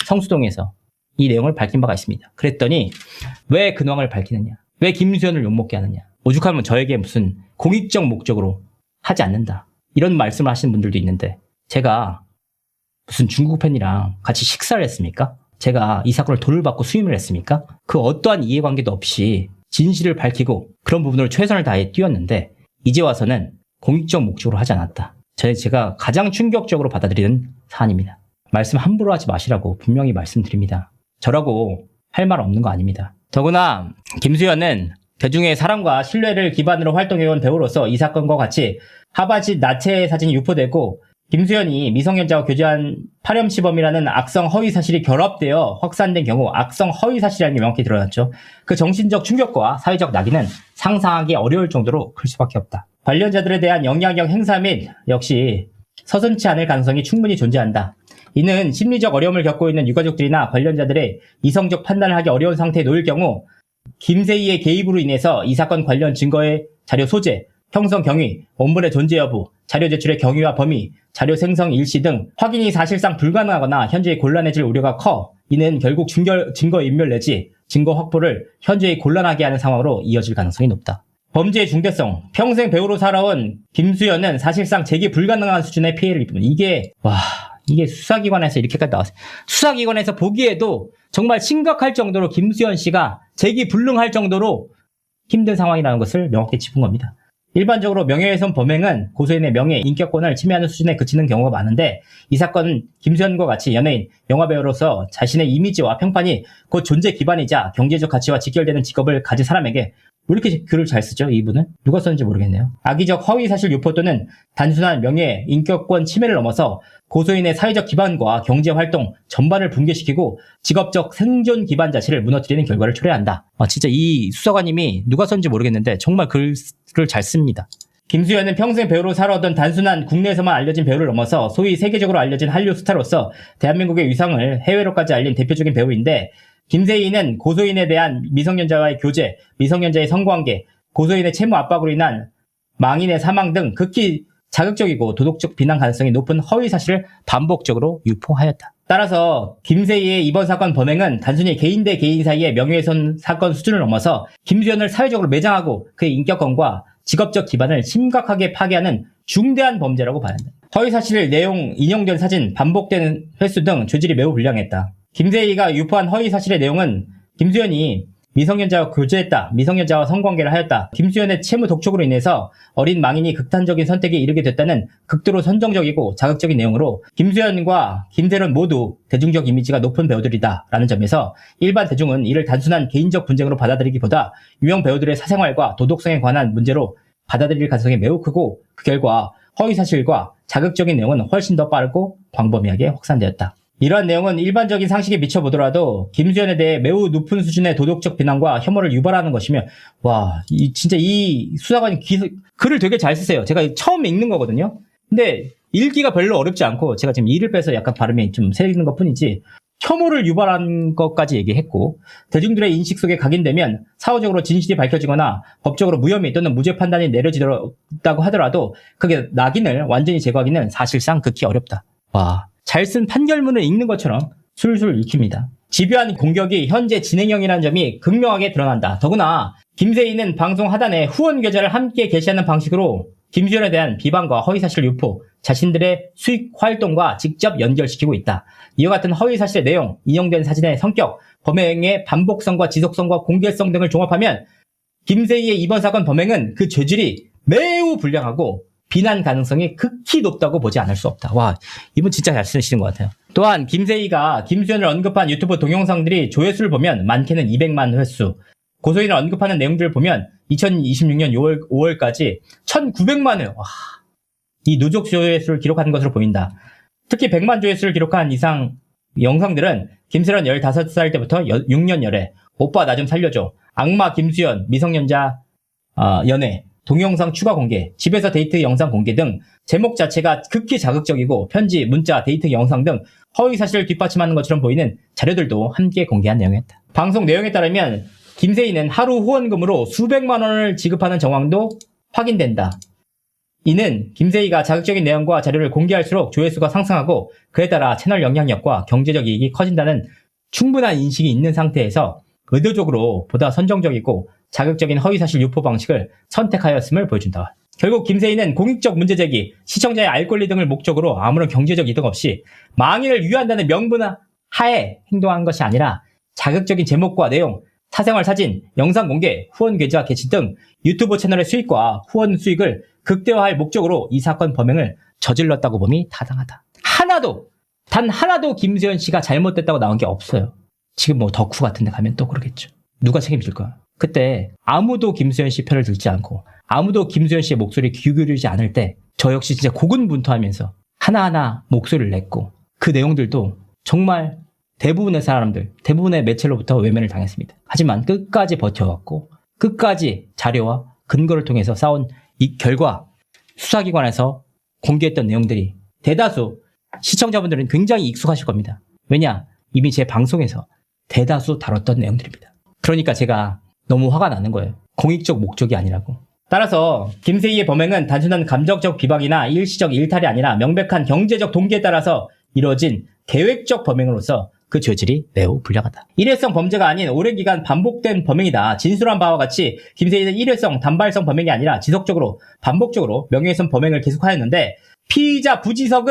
성수동에서 이 내용을 밝힌 바가 있습니다. 그랬더니 왜 근황을 밝히느냐, 왜 김수현을 욕먹게 하느냐, 오죽하면 저에게 무슨 공익적 목적으로 하지 않는다, 이런 말씀을 하시는 분들도 있는데 제가 무슨 중국 팬이랑 같이 식사를 했습니까? 제가 이 사건을 돈을 받고 수임을 했습니까? 그 어떠한 이해관계도 없이 진실을 밝히고 그런 부분으로 최선을 다해 뛰었는데 이제 와서는 공익적 목적으로 하지 않았다. 제가 가장 충격적으로 받아들이는 사안입니다. 말씀 함부로 하지 마시라고 분명히 말씀드립니다. 저라고 할 말 없는 거 아닙니다. 더구나 김수현은 대중의 사랑과 신뢰를 기반으로 활동해온 배우로서 이 사건과 같이 하바지 나체 사진이 유포되고 김수현이 미성년자와 교제한 파렴치범이라는 악성 허위 사실이 결합되어 확산된 경우 악성 허위 사실이라는 게 명확히 드러났죠. 그 정신적 충격과 사회적 낙인은 상상하기 어려울 정도로 클 수밖에 없다. 관련자들에 대한 영향력 행사 및 역시 서슴지 않을 가능성이 충분히 존재한다. 이는 심리적 어려움을 겪고 있는 유가족들이나 관련자들의 이성적 판단을 하기 어려운 상태에 놓일 경우 김세희의 개입으로 인해서 이 사건 관련 증거의 자료 소재, 형성 경위, 원본의 존재 여부, 자료 제출의 경위와 범위, 자료 생성 일시 등 확인이 사실상 불가능하거나 현재의 곤란해질 우려가 커 이는 결국 증거 인멸 내지 증거 확보를 현재의 곤란하게 하는 상황으로 이어질 가능성이 높다. 범죄의 중대성, 평생 배우로 살아온 김수현은 사실상 재기 불가능한 수준의 피해를 입은 이게 수사기관에서 이렇게까지 나왔어요. 수사기관에서 보기에도 정말 심각할 정도로 김수현 씨가 재기 불능할 정도로 힘든 상황이라는 것을 명확히 짚은 겁니다. 일반적으로 명예훼손 범행은 고소인의 명예, 인격권을 침해하는 수준에 그치는 경우가 많은데 이 사건은 김수현과 같이 연예인, 영화배우로서 자신의 이미지와 평판이 곧 존재 기반이자 경제적 가치와 직결되는 직업을 가진 사람에게 왜 이렇게 글을 잘 쓰죠? 이분은? 누가 썼는지 모르겠네요. 악의적 허위사실 유포 또는 단순한 명예, 인격권 침해를 넘어서 고소인의 사회적 기반과 경제활동 전반을 붕괴시키고 직업적 생존 기반 자체를 무너뜨리는 결과를 초래한다. 진짜 이 수사관님이 누가 썼는지 모르겠는데 정말 글을 잘 씁니다. 김수현은 평생 배우로 살아오던 단순한 국내에서만 알려진 배우를 넘어서 소위 세계적으로 알려진 한류 스타로서 대한민국의 위상을 해외로까지 알린 대표적인 배우인데 김세희는 고소인에 대한 미성년자와의 교제, 미성년자의 성관계, 고소인의 채무 압박으로 인한 망인의 사망 등 극히 자극적이고 도덕적 비난 가능성이 높은 허위 사실을 반복적으로 유포하였다. 따라서 김세희의 이번 사건 범행은 단순히 개인 대 개인 사이의 명예훼손 사건 수준을 넘어서 김수현을 사회적으로 매장하고 그의 인격권과 직업적 기반을 심각하게 파괴하는 중대한 범죄라고 봐야 한다. 허위 사실 내용, 인용된 사진, 반복되는 횟수 등 죄질이 매우 불량했다. 김세희가 유포한 허위 사실의 내용은 김수현이 미성년자와 교제했다, 미성년자와 성관계를 하였다, 김수현의 채무 독촉으로 인해서 어린 망인이 극단적인 선택에 이르게 됐다는 극도로 선정적이고 자극적인 내용으로 김수현과 김세론 모두 대중적 이미지가 높은 배우들이다 라는 점에서 일반 대중은 이를 단순한 개인적 분쟁으로 받아들이기보다 유명 배우들의 사생활과 도덕성에 관한 문제로 받아들일 가능성이 매우 크고 그 결과 허위 사실과 자극적인 내용은 훨씬 더 빠르고 광범위하게 확산되었다. 이러한 내용은 일반적인 상식에 미쳐보더라도 김수현에 대해 매우 높은 수준의 도덕적 비난과 혐오를 유발하는 것이며 진짜 이 수사관이 글을 되게 잘 쓰세요. 제가 처음 읽는 거거든요. 근데 읽기가 별로 어렵지 않고 제가 지금 이를 빼서 약간 발음이 좀 새는 것 뿐이지 혐오를 유발한 것까지 얘기했고 대중들의 인식 속에 각인되면 사후적으로 진실이 밝혀지거나 법적으로 무혐의 또는 무죄 판단이 내려지다고 하더라도 그게 낙인을 완전히 제거하기는 사실상 극히 어렵다. 잘 쓴 판결문을 읽는 것처럼 술술 읽힙니다. 집요한 공격이 현재 진행형이라는 점이 극명하게 드러난다. 더구나 김세희는 방송 하단에 후원 계좌를 함께 게시하는 방식으로 김수현에 대한 비방과 허위사실 유포, 자신들의 수익 활동과 직접 연결시키고 있다. 이와 같은 허위사실의 내용, 인용된 사진의 성격, 범행의 반복성과 지속성과 공개성 등을 종합하면 김세희의 이번 사건 범행은 그 죄질이 매우 불량하고 비난 가능성이 극히 높다고 보지 않을 수 없다. 이분 진짜 잘 쓰시는 것 같아요. 또한 김세희가 김수현을 언급한 유튜브 동영상들이 조회수를 보면 많게는 200만 횟수, 고소인을 언급하는 내용들을 보면 2026년 5월까지 1900만 회. 이 누적 조회수를 기록한 것으로 보인다. 특히 100만 조회수를 기록한 이상 영상들은 김세론 15살 때부터 6년 열애, 오빠 나 좀 살려줘, 악마 김수현, 미성년자 연애, 동영상 추가 공개, 집에서 데이트 영상 공개 등 제목 자체가 극히 자극적이고 편지, 문자, 데이트 영상 등 허위 사실을 뒷받침하는 것처럼 보이는 자료들도 함께 공개한 내용이었다. 방송 내용에 따르면 김세희는 하루 후원금으로 수백만 원을 지급하는 정황도 확인된다. 이는 김세희가 자극적인 내용과 자료를 공개할수록 조회수가 상승하고 그에 따라 채널 영향력과 경제적 이익이 커진다는 충분한 인식이 있는 상태에서 의도적으로 보다 선정적이고 자극적인 허위사실 유포 방식을 선택하였음을 보여준다. 결국 김세희는 공익적 문제제기, 시청자의 알 권리 등을 목적으로 아무런 경제적 이득 없이 망인을 유한다는 명분 하에 행동한 것이 아니라 자극적인 제목과 내용, 사생활 사진, 영상 공개, 후원 계좌 개시 등 유튜브 채널의 수익과 후원 수익을 극대화할 목적으로 이 사건 범행을 저질렀다고 봄이 타당하다. 단 하나도 김수현 씨가 잘못됐다고 나온 게 없어요. 지금 뭐 덕후 같은 데 가면 또 그러겠죠. 누가 책임질 거야? 그때 아무도 김수현 씨 편을 들지 않고 아무도 김수현 씨의 목소리에 귀 기울이지 않을 때 저 역시 진짜 고군분투하면서 하나하나 목소리를 냈고 그 내용들도 정말 대부분의 사람들, 대부분의 매체로부터 외면을 당했습니다. 하지만 끝까지 버텨왔고 끝까지 자료와 근거를 통해서 쌓은 이 결과 수사기관에서 공개했던 내용들이 대다수 시청자분들은 굉장히 익숙하실 겁니다. 왜냐? 이미 제 방송에서 대다수 다뤘던 내용들입니다. 그러니까 제가 너무 화가 나는 거예요. 공익적 목적이 아니라고. 따라서 김세희의 범행은 단순한 감정적 비방이나 일시적 일탈이 아니라 명백한 경제적 동기에 따라서 이루어진 계획적 범행으로서 그 죄질이 매우 불량하다. 일회성 범죄가 아닌 오랜 기간 반복된 범행이다. 진술한 바와 같이 김세희는 일회성, 단발성 범행이 아니라 지속적으로, 반복적으로 명예훼손 범행을 계속하였는데 피의자 부지석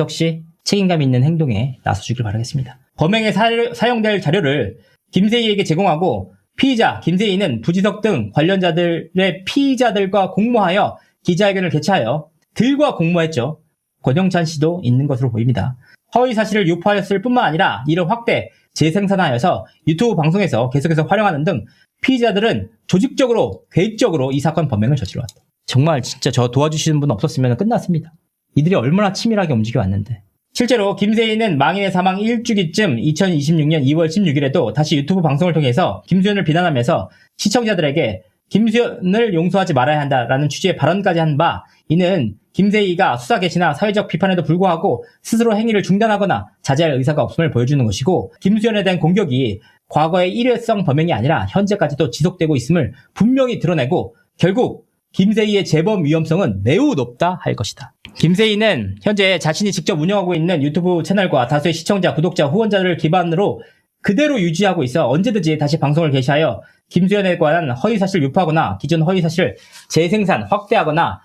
씨 책임감 있는 행동에 나서주길 바라겠습니다. 범행에 사용될 자료를 김세희에게 제공하고 피의자 김세희는 부지석 등 관련자들의 피의자들과 공모하여 기자회견을 개최하여 들과 공모했죠. 권영찬 씨도 있는 것으로 보입니다. 허위 사실을 유포하였을 뿐만 아니라 이를 확대, 재생산하여서 유튜브 방송에서 계속해서 활용하는 등 피의자들은 조직적으로, 계획적으로 이 사건 범행을 저질러왔다. 정말 진짜 저 도와주시는 분 없었으면 끝났습니다. 이들이 얼마나 치밀하게 움직여왔는데. 실제로 김세희는 망인의 사망 1주기쯤 2026년 2월 16일에도 다시 유튜브 방송을 통해서 김수현을 비난하면서 시청자들에게 김수현을 용서하지 말아야 한다라는 취지의 발언까지 한 바, 이는 김세희가 수사 개시나 사회적 비판에도 불구하고 스스로 행위를 중단하거나 자제할 의사가 없음을 보여주는 것이고, 김수현에 대한 공격이 과거의 일회성 범행이 아니라 현재까지도 지속되고 있음을 분명히 드러내고 결국 김세희의 재범 위험성은 매우 높다 할 것이다. 김세희는 현재 자신이 직접 운영하고 있는 유튜브 채널과 다수의 시청자, 구독자, 후원자들을 기반으로 그대로 유지하고 있어 언제든지 다시 방송을 개시하여 김수현에 관한 허위사실 유포하거나 기존 허위사실 재생산, 확대하거나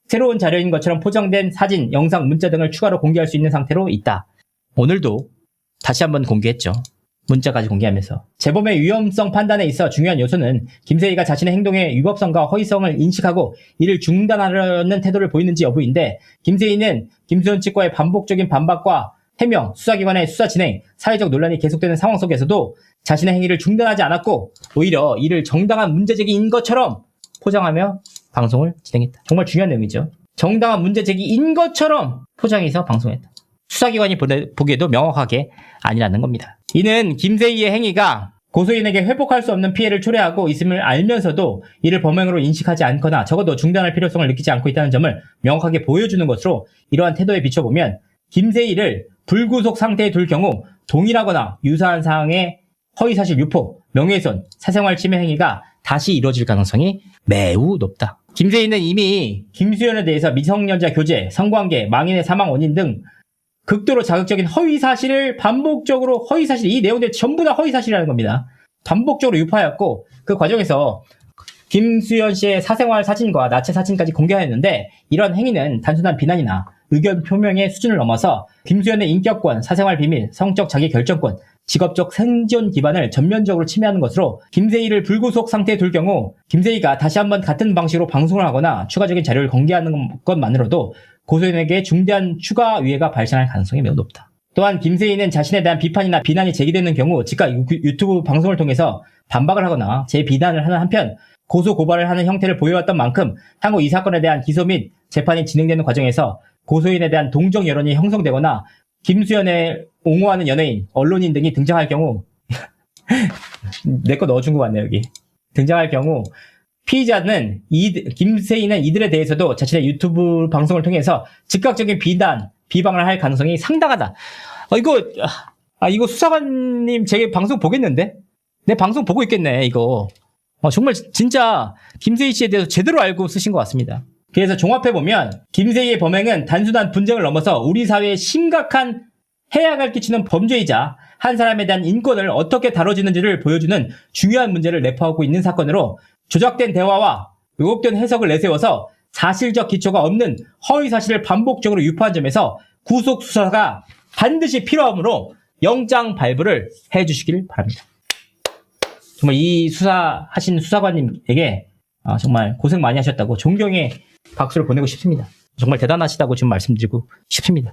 새로운 자료인 것처럼 포장된 사진, 영상, 문자 등을 추가로 공개할 수 있는 상태로 있다. 오늘도 다시 한번 공개했죠. 문자까지 공개하면서. 재범의 위험성 판단에 있어 중요한 요소는 김세희가 자신의 행동의 위법성과 허위성을 인식하고 이를 중단하려는 태도를 보이는지 여부인데, 김세희는 김수현 측과의 반복적인 반박과 해명, 수사기관의 수사 진행, 사회적 논란이 계속되는 상황 속에서도 자신의 행위를 중단하지 않았고 오히려 이를 정당한 문제제기인 것처럼 포장하며 방송을 진행했다. 정말 중요한 내용이죠. 정당한 문제제기인 것처럼 포장해서 방송했다. 수사기관이 보기에도 명확하게 아니라는 겁니다. 이는 김세희의 행위가 고소인에게 회복할 수 없는 피해를 초래하고 있음을 알면서도 이를 범행으로 인식하지 않거나 적어도 중단할 필요성을 느끼지 않고 있다는 점을 명확하게 보여주는 것으로, 이러한 태도에 비춰보면 김세희를 불구속 상태에 둘 경우 동일하거나 유사한 사항의 허위사실 유포, 명예훼손, 사생활 침해 행위가 다시 이루어질 가능성이 매우 높다. 김세희는 이미 김수현에 대해서 미성년자 교제, 성관계, 망인의 사망 원인 등 극도로 자극적인 허위사실을 반복적으로, 허위사실, 이 내용들 전부 다 허위사실이라는 겁니다. 반복적으로 유포하였고 그 과정에서 김수현 씨의 사생활 사진과 나체 사진까지 공개하였는데, 이런 행위는 단순한 비난이나 의견 표명의 수준을 넘어서 김수현의 인격권, 사생활 비밀, 성적 자기 결정권, 직업적 생존 기반을 전면적으로 침해하는 것으로, 김세희를 불구속 상태에 둘 경우 김세희가 다시 한번 같은 방식으로 방송을 하거나 추가적인 자료를 공개하는 것만으로도 고소인에게 중대한 추가 위해가 발생할 가능성이 매우 높다. 또한 김세희는 자신에 대한 비판이나 비난이 제기되는 경우 즉각 유튜브 방송을 통해서 반박을 하거나 재비난을 하는 한편 고소 고발을 하는 형태를 보여왔던 만큼 향후 이 사건에 대한 기소 및 재판이 진행되는 과정에서 고소인에 대한 동정 여론이 형성되거나 김수현을 옹호하는 연예인, 언론인 등이 등장할 경우 내 거 넣어준 거 같네 여기. 등장할 경우 피의자는 김세희는 이들에 대해서도 자신의 유튜브 방송을 통해서 즉각적인 비방을 할 가능성이 상당하다. 이거 수사관님 제 방송 보겠는데? 내 방송 보고 있겠네 이거. 정말 진짜 김세희 씨에 대해서 제대로 알고 쓰신 것 같습니다. 그래서 종합해보면 김세희의 범행은 단순한 분쟁을 넘어서 우리 사회에 심각한 해악을 끼치는 범죄이자 한 사람에 대한 인권을 어떻게 다뤄지는지를 보여주는 중요한 문제를 내포하고 있는 사건으로, 조작된 대화와 왜곡된 해석을 내세워서 사실적 기초가 없는 허위 사실을 반복적으로 유포한 점에서 구속 수사가 반드시 필요하므로 영장 발부를 해주시길 바랍니다. 정말 이 수사하신 수사관님에게 정말 고생 많이 하셨다고 존경의 박수를 보내고 싶습니다. 정말 대단하시다고 지금 말씀드리고 싶습니다.